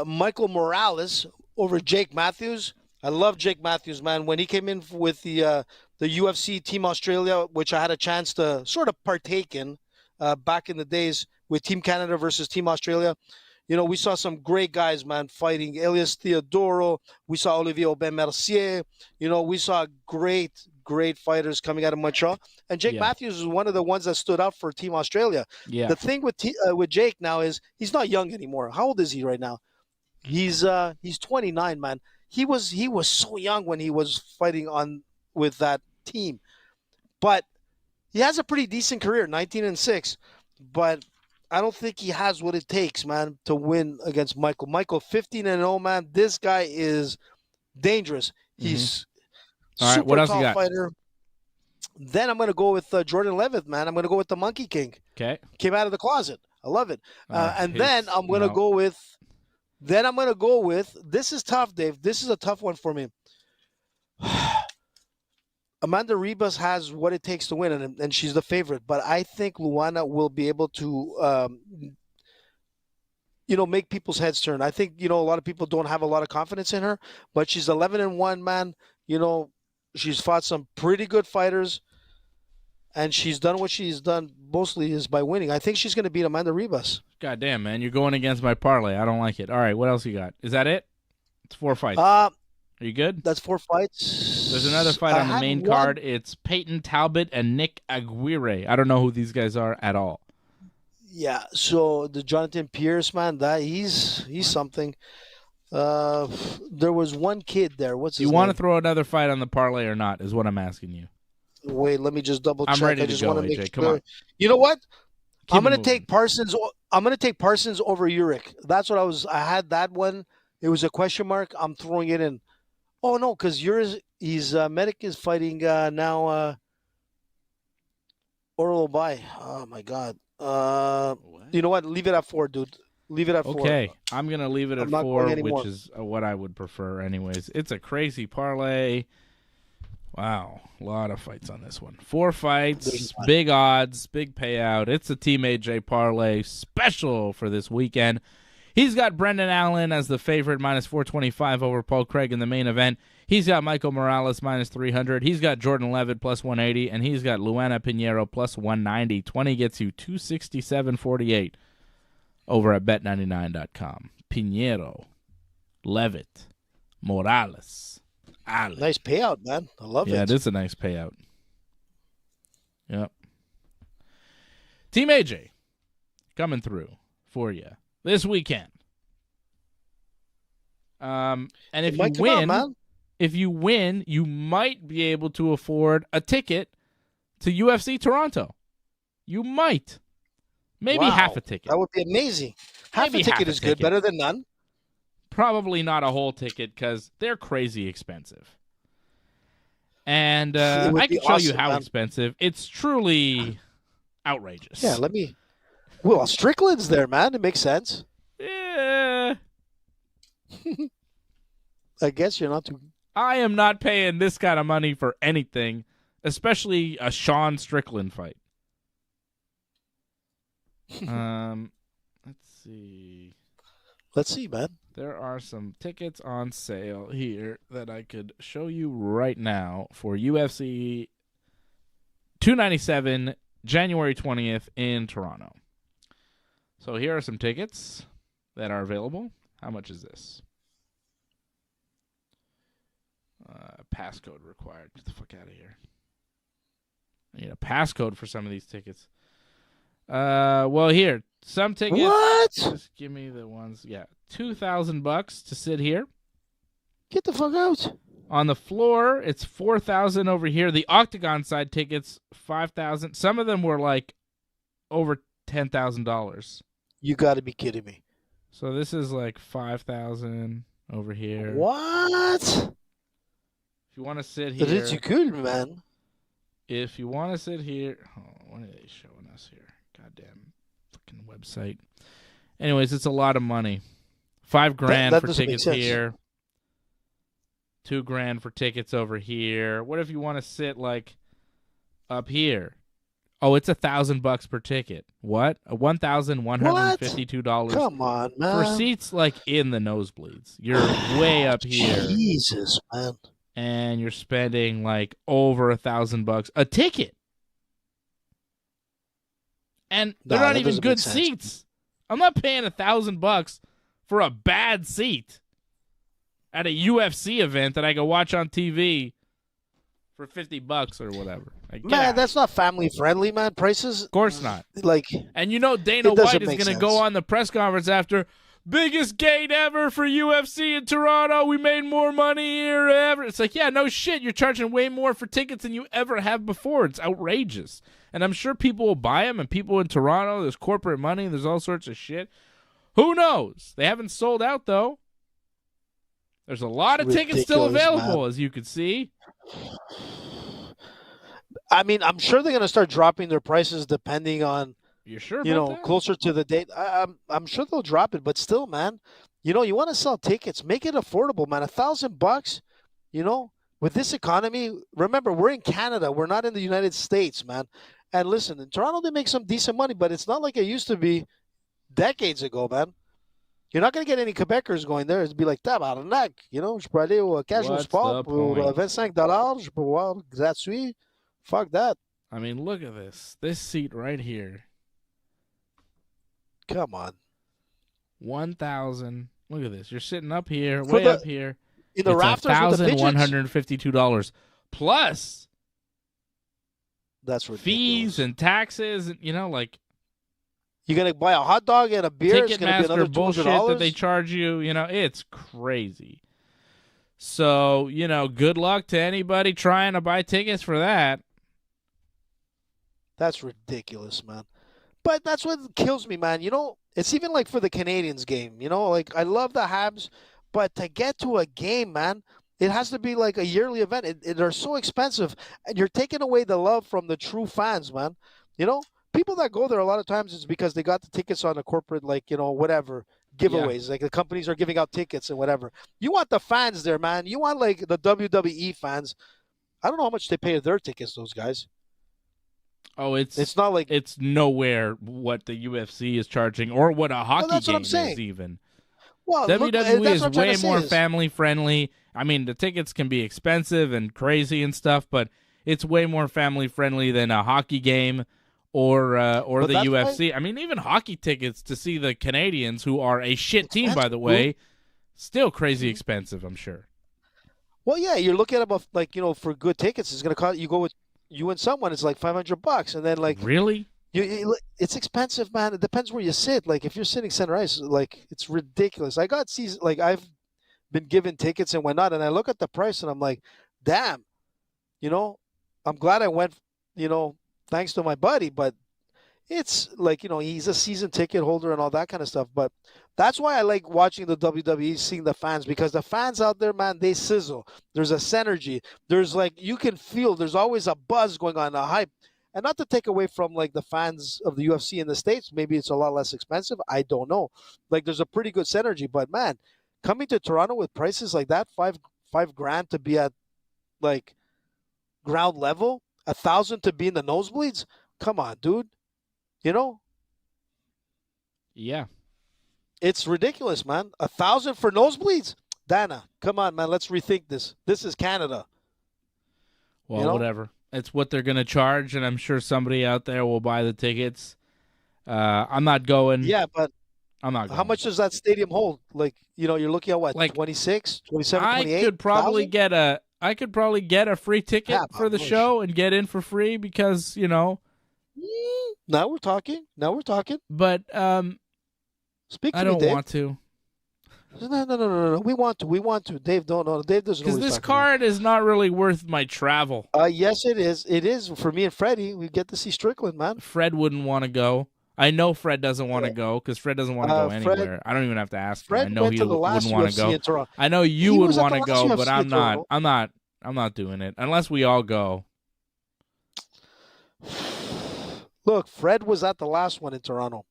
Michael Morales over Jake Matthews. I love Jake Matthews, man. When he came in with the UFC Team Australia, which I had a chance to sort of partake in back in the days with Team Canada versus Team Australia, we saw some great guys, man, fighting. Elias Theodoro. We saw Olivier Aubin-Mercier. We saw great fighters coming out of Montreal. And Jake Matthews is one of the ones that stood out for Team Australia. Yeah. The thing with Jake now is he's not young anymore. How old is he right now? He's 29, man. He was so young when he was fighting with that team. But he has a pretty decent career, 19-6. But I don't think he has what it takes, man, to win against Michael. Michael, 15-0, man. This guy is dangerous. He's all right, super what else tall you got? Fighter. Then I'm going to go with Jordan Levitt, man. I'm going to go with the Monkey King. Okay. Came out of the closet. I love it. Then I'm going to go with. This is tough, Dave. This is a tough one for me. Amanda Ribas has what it takes to win, and she's the favorite. But I think Luana will be able to, make people's heads turn. I think, a lot of people don't have a lot of confidence in her, but she's 11-1, man. She's fought some pretty good fighters, and she's done what she's done mostly is by winning. I think she's going to beat Amanda Ribas. God damn, man. You're going against my parlay. I don't like it. All right, what else you got? Is that it? It's 4 fights. Are you good? That's 4 fights. There's another fight on the main card. It's Peyton Talbot and Nick Aguirre. I don't know who these guys are at all. Yeah, so the Jonathan Pierce, man, he's something. There was one kid there. What's his You name? want to throw another fight on the parlay or not? Is what I'm asking you. Wait, let me just double check. I'm ready I to just go, want to make AJ. Come sure. on. You know what? Keep I'm it gonna moving. take Parsons. I'm gonna take Parsons over Uric. That's what I was. I had that one. It was a question mark. I'm throwing it in. Oh no, because he's Medic is fighting now. Oral by. Oh my God. What? You know what? Leave it at 4, dude. Leave it at 4. Okay, I'm going to leave it at I'm not 4, going which anymore. is what I would prefer anyways. It's a crazy parlay. Wow, a lot of fights on this one. 4 fights, big odds, big payout. It's a Team AJ parlay special for this weekend. He's got Brendan Allen as the favorite, minus 425 over Paul Craig in the main event. He's got Michael Morales, minus 300. He's got Jordan Levitt, plus 180. And he's got Luana Pinheiro, plus 190. 20 gets you 267.48 over at bet99.com. Pinheiro, Levitt, Morales, Allen. Nice payout, man. I love it. Yeah, it is a nice payout. Yep. Team AJ coming through for you this weekend. And if you win, you might be able to afford a ticket to UFC Toronto. You might. Maybe half a ticket. That would be amazing. Half a ticket is good, better than none. Probably not a whole ticket because they're crazy expensive. And I can show you how expensive. It's truly outrageous. Yeah, Well, Strickland's there, man. It makes sense. Yeah. I guess you're not too... I am not paying this kind of money for anything, especially a Sean Strickland fight. Let's see. Let's see, man. There are some tickets on sale here that I could show you right now for UFC 297, January 20th in Toronto. So here are some tickets that are available. How much is this? Passcode required. Get the fuck out of here. I need a passcode for some of these tickets. Well, here. Some tickets. What? Just give me the ones. Yeah. $2,000 to sit here. Get the fuck out. On the floor, it's $4,000 over here. The octagon side tickets, $5,000. Some of them were like over $10,000. You got to be kidding me. So this is like $5,000 over here. What? If you want to sit here. Ridicule, man. If you want to sit here. Oh, what are they showing us here? Goddamn fucking website. Anyways, it's a lot of money. $5,000 that for tickets here. $2,000 for tickets over here. What if you want to sit like up here? Oh, it's $1,000 per ticket. What? $1,152. Come on, man. For seats like in the nosebleeds. You're way up here. Jesus, man. And you're spending like over $1,000 a ticket. And they're not even good seats. I'm not paying $1,000 for a bad seat at a UFC event that I can watch on TV for $50 or whatever. Man, that's not family friendly, man. Prices, of course not. And you know Dana White is going to go on the press conference after. Biggest gate ever for UFC in Toronto. We made more money here ever. It's like, yeah, no shit. You're charging way more for tickets than you ever have before. It's outrageous. And I'm sure people will buy them, and people in Toronto, there's corporate money, there's all sorts of shit. Who knows? They haven't sold out, though. There's a lot of tickets still available, as you can see. I mean, I'm sure they're going to start dropping their prices depending on, you're sure about that? Closer to the date. I'm sure they'll drop it, but still, man, you want to sell tickets, make it affordable, man. $1,000, with this economy. Remember, we're in Canada. We're not in the United States, man. And listen, in Toronto, they make some decent money, but it's not like it used to be decades ago, man. You're not going to get any Quebecers going there. It'd be like, tabarnak, je peux aller au casual sport pour $25, je peux voir gratuit. Fuck that. I mean, look at this. This seat right here. Come on. 1,000. Look at this. You're sitting up here, up here. In the rafters with the pigeons. $1,152 plus that's ridiculous. fees and taxes. And, You're gonna buy a hot dog and a beer. It's gonna be Ticketmaster another bullshit $200. that they charge you. It's crazy. So, good luck to anybody trying to buy tickets for that. That's ridiculous, man. But that's what kills me, man. It's even like for the Canadians game. Like I love the Habs, but to get to a game, man, it has to be like a yearly event. They're so expensive, and you're taking away the love from the true fans, man. People that go there a lot of times it's because they got the tickets on a corporate, like, whatever, giveaways. Yeah. Like the companies are giving out tickets and whatever. You want the fans there, man. You want like the WWE fans. I don't know how much they pay their tickets, those guys. Oh, It's not like it's nowhere what the UFC is charging or what a hockey game is even. Well, WWE is way more is, family friendly. I mean, the tickets can be expensive and crazy and stuff, but it's way more family friendly than a hockey game or the UFC. I mean, even hockey tickets to see the Canadians, who are a shit team, by the way, still crazy expensive, I'm sure. Well, yeah, you're looking at about like for good tickets, it's gonna cost you go with you and someone. It's like $500, and then like really, it's expensive, man. It depends where you sit. Like if you're sitting center ice, like it's ridiculous. I got season like I've been given tickets and whatnot, and I look at the price and I'm like, damn, I'm glad I went, thanks to my buddy, but it's like, he's a season ticket holder and all that kind of stuff. But that's why I like watching the WWE, seeing the fans, because the fans out there, man, they sizzle. There's a synergy. There's like, you can feel there's always a buzz going on, a hype. And not to take away from like the fans of the UFC in the States, maybe it's a lot less expensive. I don't know. Like there's a pretty good synergy, but man, coming to Toronto with prices like that, five grand to be at like ground level, $1,000 to be in the nosebleeds. Come on, dude. Yeah, it's ridiculous, man. $1,000 for nosebleeds, Dana. Come on, man. Let's rethink this. This is Canada. Well, whatever. It's what they're gonna charge, and I'm sure somebody out there will buy the tickets. I'm not going. Yeah, but I'm not going. How much does that stadium hold? Like, you're looking at what, like 26, 27, 28? I could probably get a free ticket for the show and get in for free because, Now we're talking. But speak to I me, don't Dave. want to. No. We want to. Dave, don't know. Dave doesn't know. Because this card is not really worth my travel. Yes, it is. It is for me and Freddie. We get to see Strickland, man. Fred wouldn't want to go. I know Fred doesn't want to go because Fred doesn't want to go anywhere. I don't even have to ask him. I know he wouldn't want to go. I know you would want to go, but I'm not. I'm not doing it unless we all go. Look, Fred was at the last one in Toronto.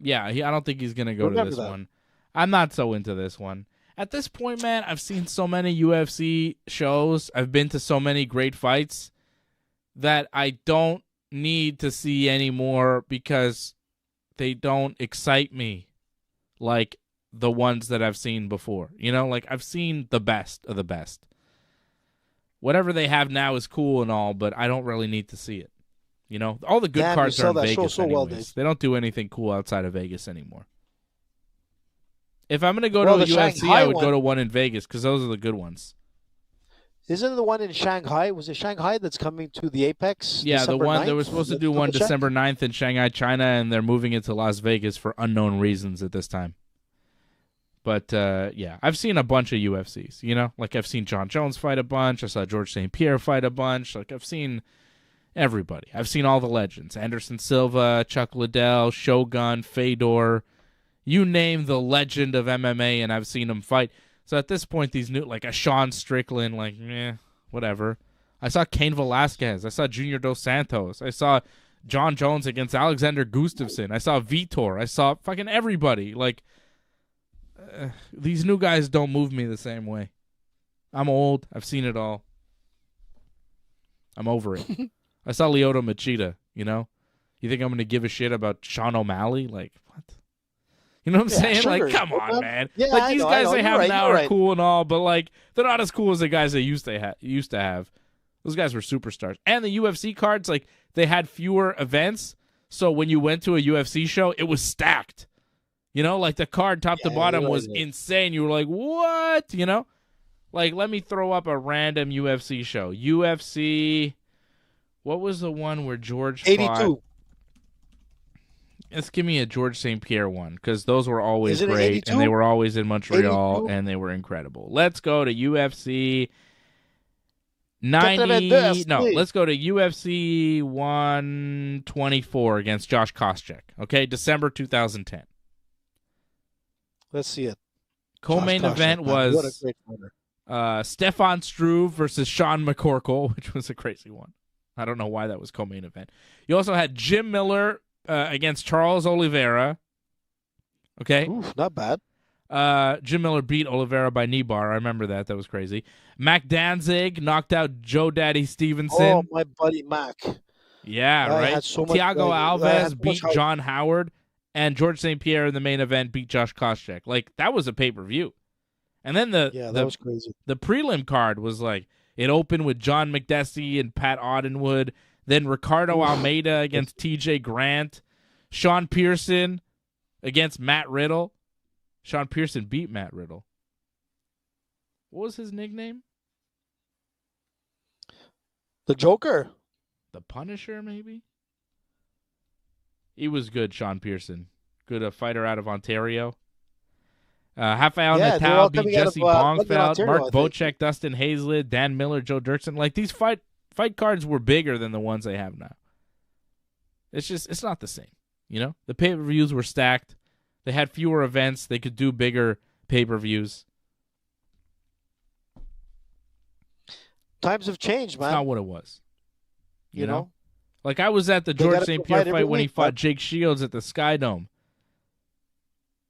Yeah, I don't think he's going to go to this one. I'm not so into this one. At this point, man, I've seen so many UFC shows. I've been to so many great fights that I don't need to see any more because they don't excite me like the ones that I've seen before. Like I've seen the best of the best. Whatever they have now is cool and all, but I don't really need to see it. All the good cards are in Vegas anyways. They don't do anything cool outside of Vegas anymore. If I'm going to go to a UFC, I would go to one in Vegas because those are the good ones. Isn't it the one in Shanghai? Was it Shanghai that's coming to the Apex? Yeah, December the one 9th? they were supposed to do one December 9th in Shanghai, China, and they're moving it to Las Vegas for unknown reasons at this time. But, yeah, I've seen a bunch of UFCs, Like, I've seen John Jones fight a bunch. I saw George St. Pierre fight a bunch. Like, I've seen everybody. I've seen all the legends. Anderson Silva, Chuck Liddell, Shogun, Fedor. You name the legend of MMA, and I've seen him fight. So at this point, these new, like a Sean Strickland, like, whatever. I saw Cain Velasquez. I saw Junior Dos Santos. I saw John Jones against Alexander Gustafsson. I saw Vitor. I saw fucking everybody. Like, these new guys don't move me the same way. I'm old. I've seen it all. I'm over it. I saw Lyoto Machida, You think I'm going to give a shit about Sean O'Malley? Like, what? You know what I'm saying? Sure. Like, come on, man. Yeah, like, these guys they have now are right. cool and all, but, like, they're not as cool as the guys they used to have. Those guys were superstars. And the UFC cards, like, they had fewer events, so when you went to a UFC show, it was stacked. Like, the card top to bottom was insane. You were like, what? Like, let me throw up a random UFC show. UFC, what was the one where George 82. fought? Let's give me a George St. Pierre one, because those were always Is it great, 82? and they were always in Montreal, 82? and they were incredible. Let's go to UFC 82, 90. No, let's go to UFC 124 against Josh Koscheck. Okay, December 2010. Let's see it. Co-main Josh event Koscheck, man. What a was great fighter. Stefan Struve versus Sean McCorkle, which was a crazy one. I don't know why that was co-main event. You also had Jim Miller against Charles Oliveira. Okay. Oof, not bad. Jim Miller beat Oliveira by knee bar. I remember that. That was crazy. Mac Danzig knocked out Joe Daddy Stevenson. Oh, my buddy Mac. Yeah, I right. had so much Thiago value. I had Alves so beat much hype. John Howard, and George St. Pierre in the main event beat Josh Koscheck. Like, that was a pay-per-view. And then Yeah, that was crazy. the prelim card was like, it opened with John McDessie and Pat Audenwood, then Ricardo Almeida against TJ Grant, Sean Pearson against Matt Riddle. Sean Pearson beat Matt Riddle. What was his nickname? The Joker. The Punisher, maybe? He was good, Sean Pearson. Good, a fighter out of Ontario. Rafael Yeah, they're all Natal beat coming out Jesse of, Bongfeld, Ontario, Mark I think. Bocek, Dustin Hazlett, Dan Miller, Joe Dirksen. Like, these fight cards were bigger than the ones they have now. It's not the same, you know? The pay-per-views were stacked. They had fewer events. They could do bigger pay-per-views. Times have changed, It's man. not what it was. You know? Like, I was at the They George gotta St. Pierre provide fight every when he week, fought bud. Jake Shields at the Sky Dome.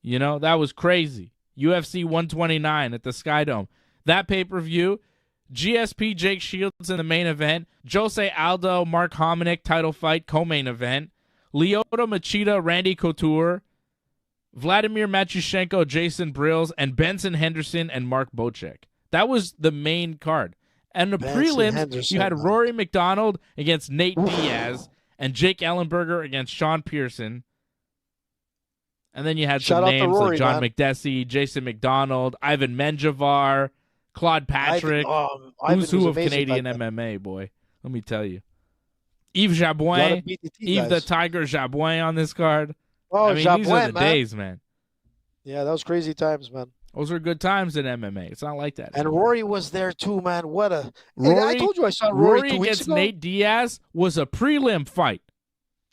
You know, that was crazy. UFC 129 at the Sky Dome. That pay-per-view, GSP Jake Shields in the main event, Jose Aldo, Mark Hominick title fight, co-main event, Lyoto Machida, Randy Couture, Vladimir Matyushenko, Jason Brills, and Benson Henderson and Mark Bocek. That was the main card. And the Benson prelims, Henderson, you had man. Rory McDonald against Nate Diaz and Jake Ellenberger against Sean Pearson. And then you had Shout some out to names Rory, like John man. McDessie, Jason McDonald, Ivan Menjivar, Claude Patrick. Ivan Who's who was of amazing Canadian back then. MMA, boy? Let me tell you. Yves A lot Jabouin, of BTT Yves the guys. Tiger Jabouin on this card. Oh, I mean, these are the Jabouin, man. days, man. Yeah, that was crazy times, man. Those were good times in MMA. It's not like that. And anymore. Rory was there too, man. What a Rory, I told you I saw Rory 2 weeks against ago. Nate Diaz was a prelim fight.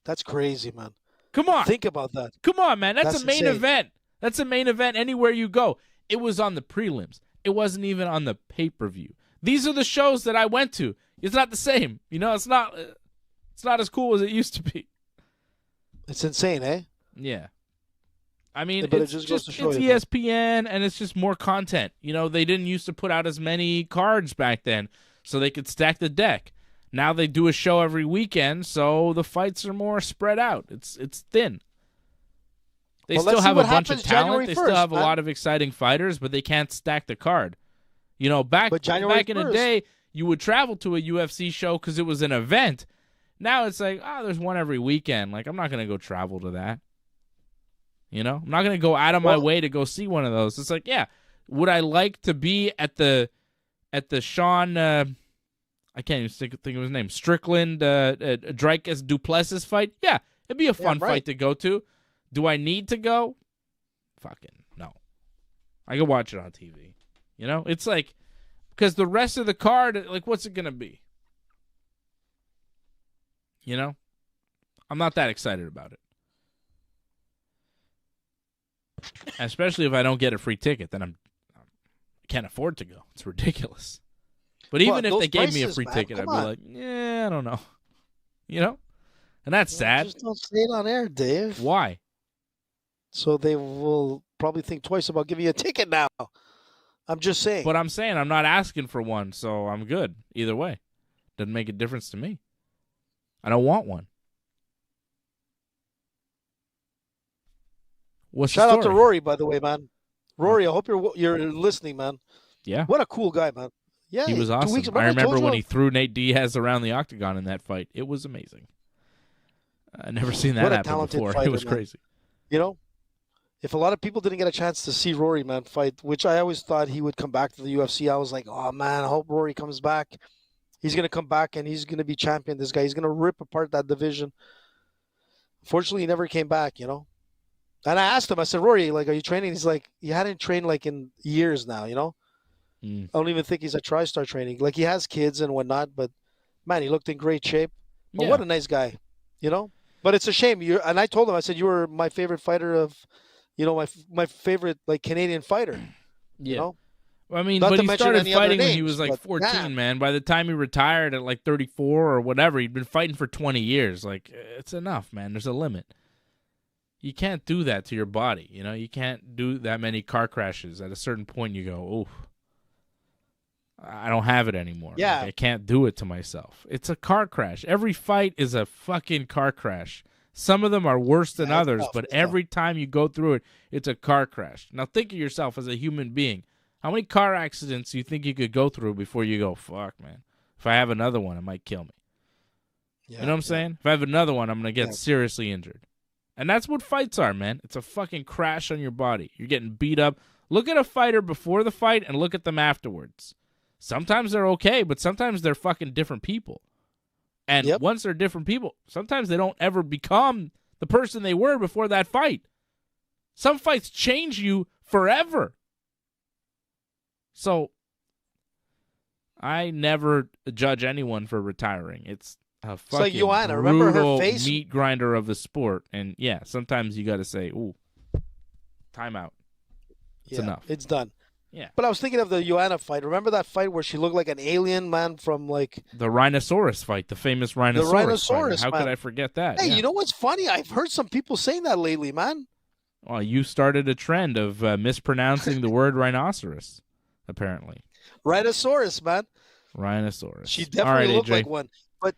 That's crazy, man. Come on. Think about that. Come on, man. That's That's a main insane. event. That's a main event anywhere you go. It was on the prelims. It wasn't even on the pay-per-view. These are the shows that I went to. It's not the same. You know, it's not as cool as it used to be. It's insane, eh? Yeah. I mean, But it it's just just goes to show it's you, man. ESPN, and it's just more content. You know, they didn't used to put out as many cards back then, so they could stack the deck. Now they do a show every weekend, so the fights are more spread out. It's thin. They Well, still let's see have a what bunch of happens talent. January They 1st, still have a man. lot of exciting fighters, but they can't stack the card. You know, back But January in the 1st. day, you would travel to a UFC show because it was an event. Now it's like, there's one every weekend. Like, I'm not going to go travel to that. You know, I'm not going to go out of my way to go see one of those. It's like, yeah, would I like to be at the Sean, I can't even think of his name, Strickland, Dricus Duplessis fight? Yeah, it'd be a fun right. fight to go to. Do I need to go? Fucking no. I can watch it on TV. You know, it's like, because the rest of the card, like, what's it going to be? You know, I'm not that excited about it. Especially if I don't get a free ticket, then I can't afford to go. It's ridiculous. But even if those they gave me a prices, free man, ticket, I'd come be on. like, I don't know. You know? And that's sad. Just don't say it on air, Dave. Why? So they will probably think twice about giving you a ticket now. I'm just saying. But I'm saying I'm not asking for one, so I'm good either way. Doesn't make a difference to me. I don't want one. What's Shout the out story? to Rory, by the way, man. Rory, I hope you're listening, man. Yeah. What a cool guy, man. Yeah, He was 2 awesome. weeks. I remember told when you? he threw Nate Diaz around the octagon in that fight. It was amazing. I've never seen that What a happen talented before. fighter, It was man. crazy. You know, if a lot of people didn't get a chance to see Rory, man, fight, which I always thought he would come back to the UFC, I was like, oh, man, I hope Rory comes back. He's going to come back and he's going to be champion, this guy. He's going to rip apart that division. Fortunately, he never came back, you know. And I asked him, I said, Rory, like, are you training? He's like, he hadn't trained like in years now, you know. Mm. I don't even think he's a TriStar training. Like he has kids and whatnot, but man, he looked in great shape. But Yeah. what a nice guy, you know. But it's a shame. You and I told him, I said, you were my favorite fighter of, you know, my favorite like Canadian fighter, you Yeah. know. I mean, Not but to he mention started any other fighting when he names, was like but 14, man, man. By the time he retired at like 34 or whatever, he'd been fighting for 20 years. Like, it's enough, man. There's a limit. You can't do that to your body, you know? You can't do that many car crashes. At a certain point, you go, oof, I don't have it anymore. yeah, Like, I can't do it to myself. It's a car crash. Every fight is a fucking car crash. Some of them are worse than yeah, it's others, tough. but It's tough. every time you go through it, it's a car crash. Now think of yourself as a human being. How many car accidents do you think you could go through before you go, fuck, man? If I have another one, it might kill me. Yeah, You know what I'm yeah, saying? If I have another one, I'm going to get yeah. seriously injured. And that's what fights are, man. It's a fucking crash on your body. You're getting beat up. Look at a fighter before the fight and look at them afterwards. Sometimes they're okay, but sometimes they're fucking different people. And Yep. once they're different people, sometimes they don't ever become the person they were before that fight. Some fights change you forever. So, I never judge anyone for retiring. It's a like fucking Joanna. Remember her brutal face? meat grinder of the sport. And yeah, sometimes you got to say, ooh, timeout. It's Yeah, enough. it's done. Yeah. But I was thinking of the Joanna fight. Remember that fight where she looked like an alien, man, from like The rhinoceros fight, the famous rhinoceros. rhinoceros, fight. How man. could I forget that? Hey, Yeah. you know what's funny? I've heard some people saying that lately, man. Well, you started a trend of mispronouncing the word rhinoceros, apparently. Rhinoceros, man. Rhinoceros. She All definitely right, looked AJ. like one. But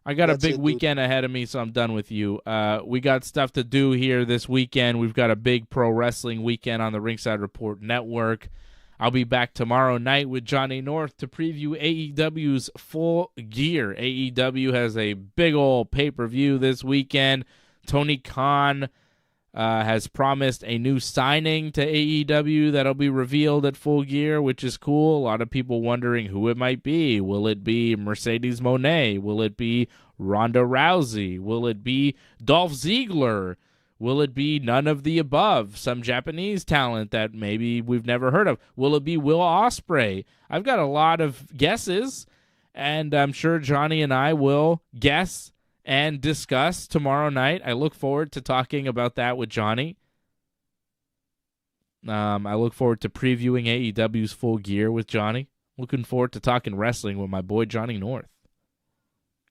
I got a that's big it, dude. weekend ahead of me, so I'm done with you. We got stuff to do here this weekend. We've got a big pro wrestling weekend on the Ringside Report Network. I'll be back tomorrow night with Johnny North to preview AEW's Full Gear. AEW has a big old pay-per-view this weekend. Tony Khan has promised a new signing to AEW that'll be revealed at Full Gear, which is cool. A lot of people wondering who it might be. Will it be Mercedes Moné? Will it be Ronda Rousey? Will it be Dolph Ziggler? Will it be none of the above? Some Japanese talent that maybe we've never heard of. Will it be Will Ospreay? I've got a lot of guesses, and I'm sure Johnny and I will guess and discuss tomorrow night. I look forward to talking about that with Johnny. I look forward to previewing AEW's Full Gear with Johnny. Looking forward to talking wrestling with my boy Johnny North.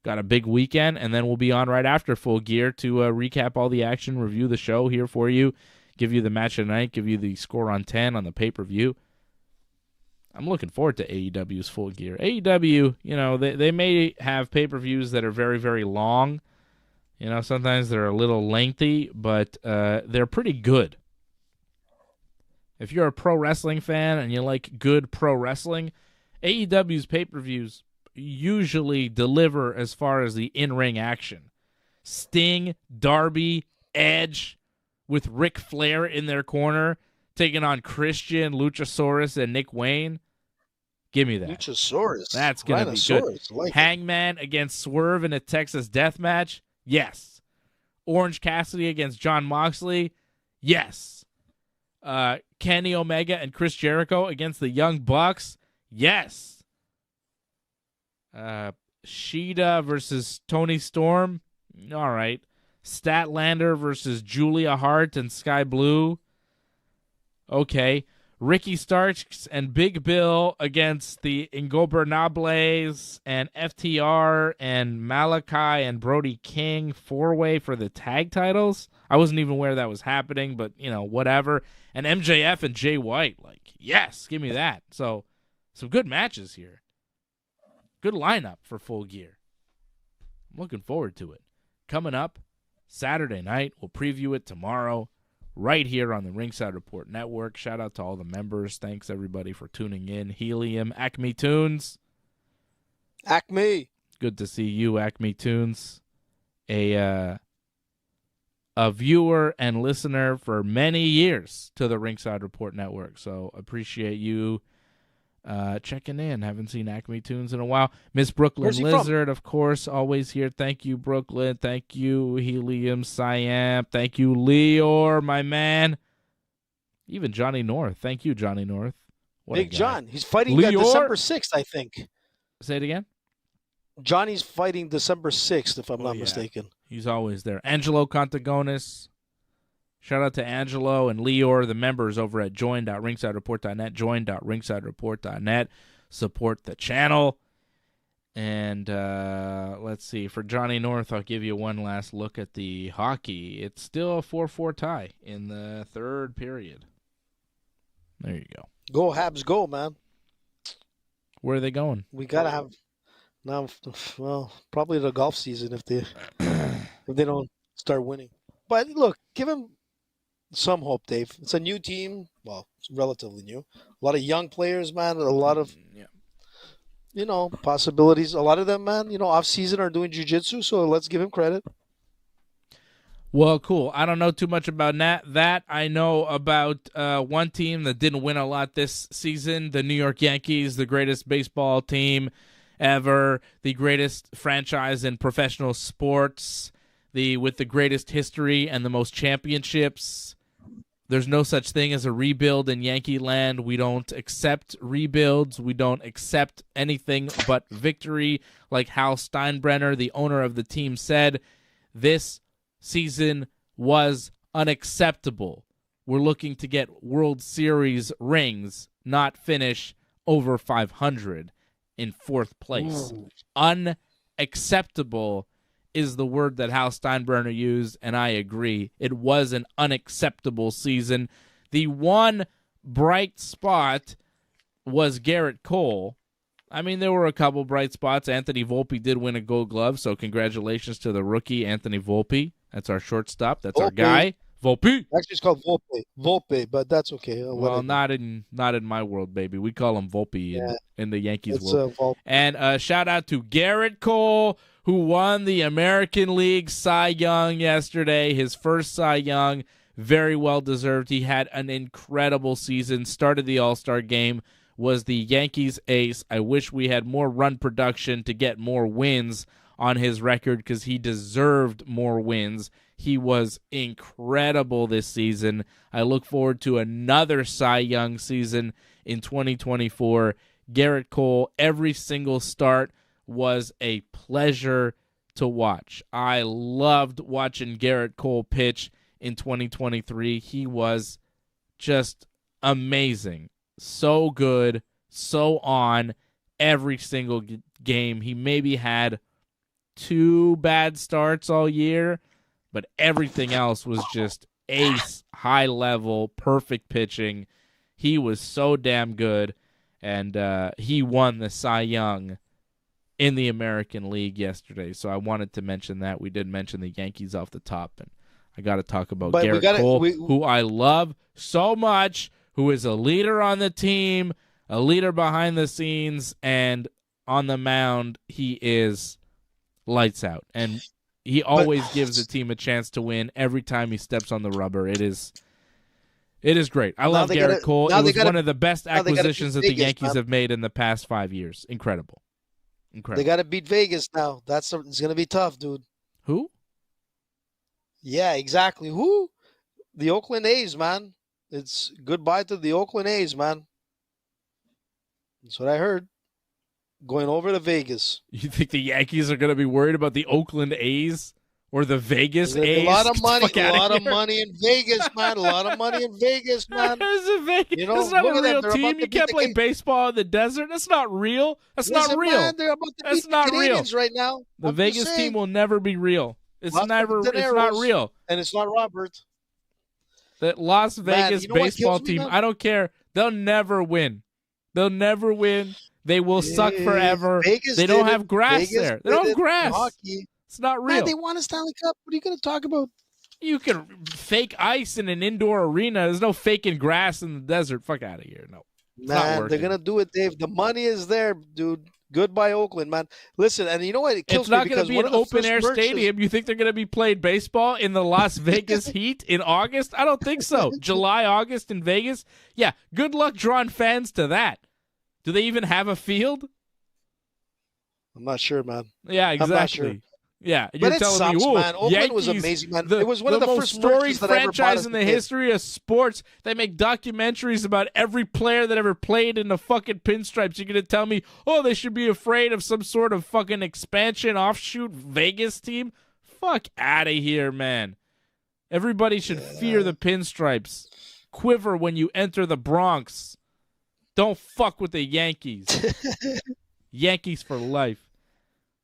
Got a big weekend, and then we'll be on right after Full Gear to recap all the action, review the show here for you, give you the match of the night, give you the score on 10 on the pay-per-view. I'm looking forward to AEW's Full Gear. AEW, you know, they may have pay-per-views that are very, very long. You know, sometimes they're a little lengthy, but they're pretty good. If you're a pro wrestling fan and you like good pro wrestling, AEW's pay-per-views usually deliver as far as the in-ring action. Sting, Darby, Edge, with Ric Flair in their corner, taking on Christian, Luchasaurus, and Nick Wayne. Give me that. Luchasaurus. That's going to be good. Rhinoceros, like it. Hangman against Swerve in a Texas death match? Yes. Orange Cassidy against John Moxley? Yes. Kenny Omega and Chris Jericho against the Young Bucks? Yes. Shida versus Tony Storm? All right. Statlander versus Julia Hart and Sky Blue? Okay. Ricky Starks and Big Bill against the Ingobernables and FTR and Malachi and Brody King, four-way for the tag titles. I wasn't even aware that was happening, but, you know, whatever. And MJF and Jay White, like, yes, give me that. So, some good matches here. Good lineup for Full Gear. I'm looking forward to it. Coming up Saturday night, we'll preview it tomorrow. Right here on the Ringside Report Network. Shout out to all the members. Thanks, everybody, for tuning in. Helium, Acme Tunes. Acme. Good to see you, Acme Tunes. A viewer and listener for many years to the Ringside Report Network. So appreciate you checking in. Haven't seen Acme Tunes in a while. Miss Brooklyn Where's he Lizard, of course, always here. Thank you, Brooklyn. Thank you, Helium Siam. Thank you, Leor, my man. Even Johnny North. Thank you, Johnny North. What Big John. He's fighting Leor? December 6th, I think. Say it again. Johnny's fighting December 6th, if I'm not mistaken. He's always there. Angelo Contagonis. Shout out to Angelo and Leor, the members over at join.ringsidereport.net, join.ringsidereport.net. Support the channel. And let's see. For Johnny North, I'll give you one last look at the hockey. It's still a 4-4 tie in the third period. There you go. Go Habs, go, man. Where are they going? We got to have now, well, probably the golf season if they don't start winning. But look, give him some hope, Dave. It's a new team. Well, it's relatively new. A lot of young players, man. A lot of, possibilities. A lot of them, man, off season are doing jiu-jitsu, so let's give him credit. Well, cool. I don't know too much about that. I know about one team that didn't win a lot this season, the New York Yankees, the greatest baseball team ever, the greatest franchise in professional sports, with the greatest history and the most championships. There's no such thing as a rebuild in Yankee land. We don't accept rebuilds. We don't accept anything but victory. Like Hal Steinbrenner, the owner of the team, said, this season was unacceptable. We're looking to get World Series rings, not finish over 500 in fourth place. Unacceptable is the word that Hal Steinbrenner used, and I agree. It was an unacceptable season. The one bright spot was Garrett Cole. I mean, there were a couple bright spots. Anthony Volpe did win a Gold Glove, so congratulations to the rookie, Anthony Volpe. That's our shortstop. That's our guy. Volpe. Actually, it's called Volpe, but that's okay. Well, not in my world, baby. We call him Volpe in the Yankees world. And shout out to Garrett Cole, who won the American League Cy Young yesterday, his first Cy Young. Very well deserved. He had an incredible season. Started the All-Star game, was the Yankees ace. I wish we had more run production to get more wins on his record because he deserved more wins. He was incredible this season. I look forward to another Cy Young season in 2024. Garrett Cole, every single start was a pleasure to watch. I loved watching Garrett Cole pitch in 2023. He was just amazing. So good, so on every single game. He maybe had 2 bad starts all year, but everything else was just ace, high level, perfect pitching. He was so damn good, and he won the Cy Young in the American League yesterday. So I wanted to mention that. We did mention the Yankees off the top, and I got to talk about Garrett Cole, who I love so much, who is a leader on the team, a leader behind the scenes, and on the mound, he is lights out. And he always gives the team a chance to win every time he steps on the rubber. It is great. I love Garrett Cole. It was one of the best acquisitions that the Yankees have made in the past 5 years. Incredible. They got to beat Vegas now. It's going to be tough, dude. Who? Yeah, exactly. Who? The Oakland A's, man. It's goodbye to the Oakland A's, man. That's what I heard. Going over to Vegas. You think the Yankees are going to be worried about the Oakland A's or the Vegas A's? A lot of money in Vegas, man. A lot of money in Vegas, man. This is not a real team. You can't play baseball in the desert. That's not real. That's not real. Man, they're about to beat the Canadians right now. The Vegas team will never be real. It's not real. And it's not Robert. The Las Vegas baseball team, I don't care. They'll never win. They'll never win. They will suck forever. They don't have grass there. They don't have grass. Hockey. It's not real. Man, they won a Stanley Cup. What are you going to talk about? You can fake ice in an indoor arena. There's no faking grass in the desert. Fuck out of here. No. Man, they're going to do it, Dave. The money is there, dude. Goodbye, Oakland, man. Listen, and you know what? It kills me because it's not going to be an open-air stadium. You think they're going to be playing baseball in the Las Vegas heat in August? I don't think so. July, August in Vegas? Yeah, good luck drawing fans to that. Do they even have a field? I'm not sure, man. Yeah, I'm not exactly. sure. Yeah, But you're it telling sucks, me, "Whoa, man. Oakland was Yankees, amazing, man. It was one of the most first storied merchants that I ever bought franchise as in a the kid. history of sports. They make documentaries about every player that ever played in the fucking pinstripes. You're gonna tell me, oh, they should be afraid of some sort of fucking expansion offshoot Vegas team? Fuck out of here, man. Everybody should fear the pinstripes. Quiver when you enter the Bronx. Don't fuck with the Yankees. Yankees for life.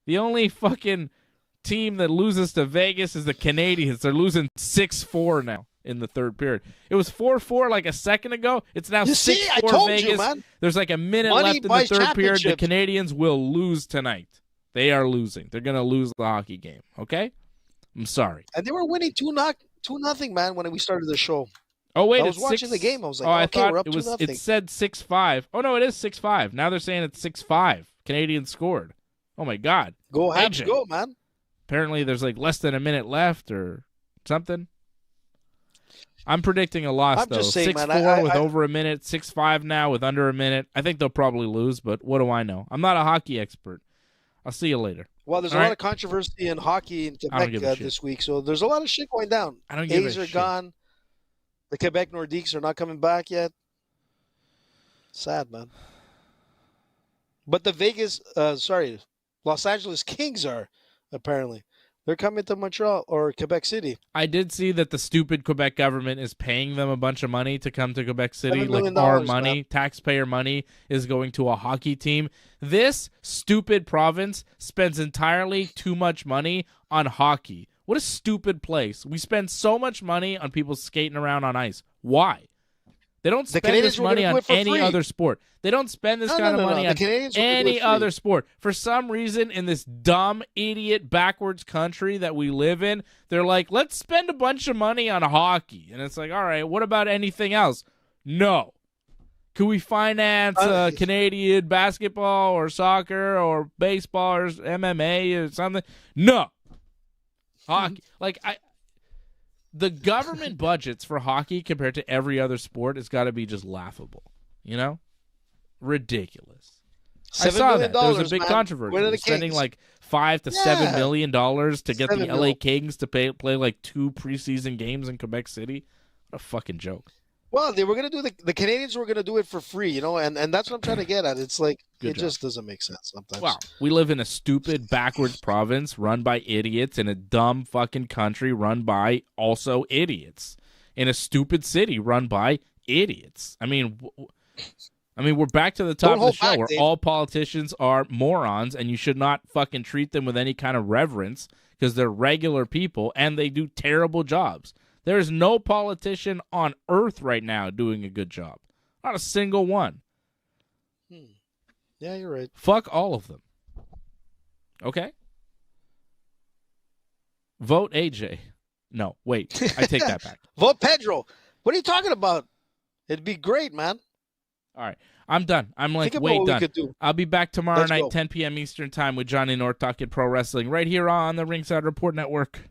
The only fucking team that loses to Vegas is the Canadians. They're losing 6-4 now in the third period. It was 4-4 like a second ago. It's now 6-4 Vegas. Man. There's like a minute Money left in the buys third period. The championships. Canadians will lose tonight. They are losing. They're going to lose the hockey game, okay? I'm sorry. And they were winning 2-0, man, when we started the show. Oh, wait, I was it's watching the game. I was like, I okay, thought we're up it was. 2-0. It said 6-5. Oh, no, it is 6-5. Now they're saying it's 6-5. Canadians scored. Oh, my God. Go, Habs, AJ. go, man. Apparently, there's like less than a minute left or something. I'm predicting a loss, I'm though. just saying, 6-4 man, with over a minute, 6-5 now with under a minute. I think they'll probably lose, but what do I know? I'm not a hockey expert. I'll see you later. Well, there's All a lot right. of controversy in hockey in I don't Quebec give a shit. this week, so there's a lot of shit going down. I don't give a A's are shit. gone. The Quebec Nordiques are not coming back yet. Sad, man. But the Los Angeles Kings are, apparently. They're coming to Montreal or Quebec City. I did see that the stupid Quebec government is paying them a bunch of money to come to Quebec City. $7 million, Like our man. money, taxpayer money, is going to a hockey team. This stupid province spends entirely too much money on hockey. What a stupid place. We spend so much money on people skating around on ice. Why? They don't spend Canadians this were money gonna do on it for any free. other sport. They don't spend this No, kind no, of no, money no. on The Canadians were gonna do any it free. other sport. For some reason, in this dumb, idiot, backwards country that we live in, they're like, let's spend a bunch of money on hockey. And it's like, all right, what about anything else? No. Could we finance Canadian basketball or soccer or baseball or MMA or something? No. Hockey. The government budgets for hockey compared to every other sport has got to be just laughable. You know? Ridiculous. I $7 saw million, that. There was a big man. controversy. Where are They're the spending Kings? like $5 to Yeah. $7 million to get the $7 LA mil. Kings to play like 2 preseason games in Quebec City. What a fucking joke. Well, they were going to do the Canadians were going to do it for free, and that's what I'm trying to get at. It's like Good it job. just doesn't make sense sometimes. Wow. We live in a stupid, backwards province run by idiots in a dumb fucking country run by also idiots. In a stupid city run by idiots. I mean, we're back to the top Don't of the hold show back, where Dave. all politicians are morons and you should not fucking treat them with any kind of reverence because they're regular people and they do terrible jobs. There is no politician on earth right now doing a good job. Not a single one. Yeah, you're right. Fuck all of them. Okay? Vote AJ. No, wait. I take that back. Vote Pedro. What are you talking about? It'd be great, man. All right. I'm done. I'm like Think about way what we done. could do. I'll be back tomorrow Let's night, go. 10 p.m. Eastern Time with Johnny North talking pro wrestling right here on the Ringside Report Network.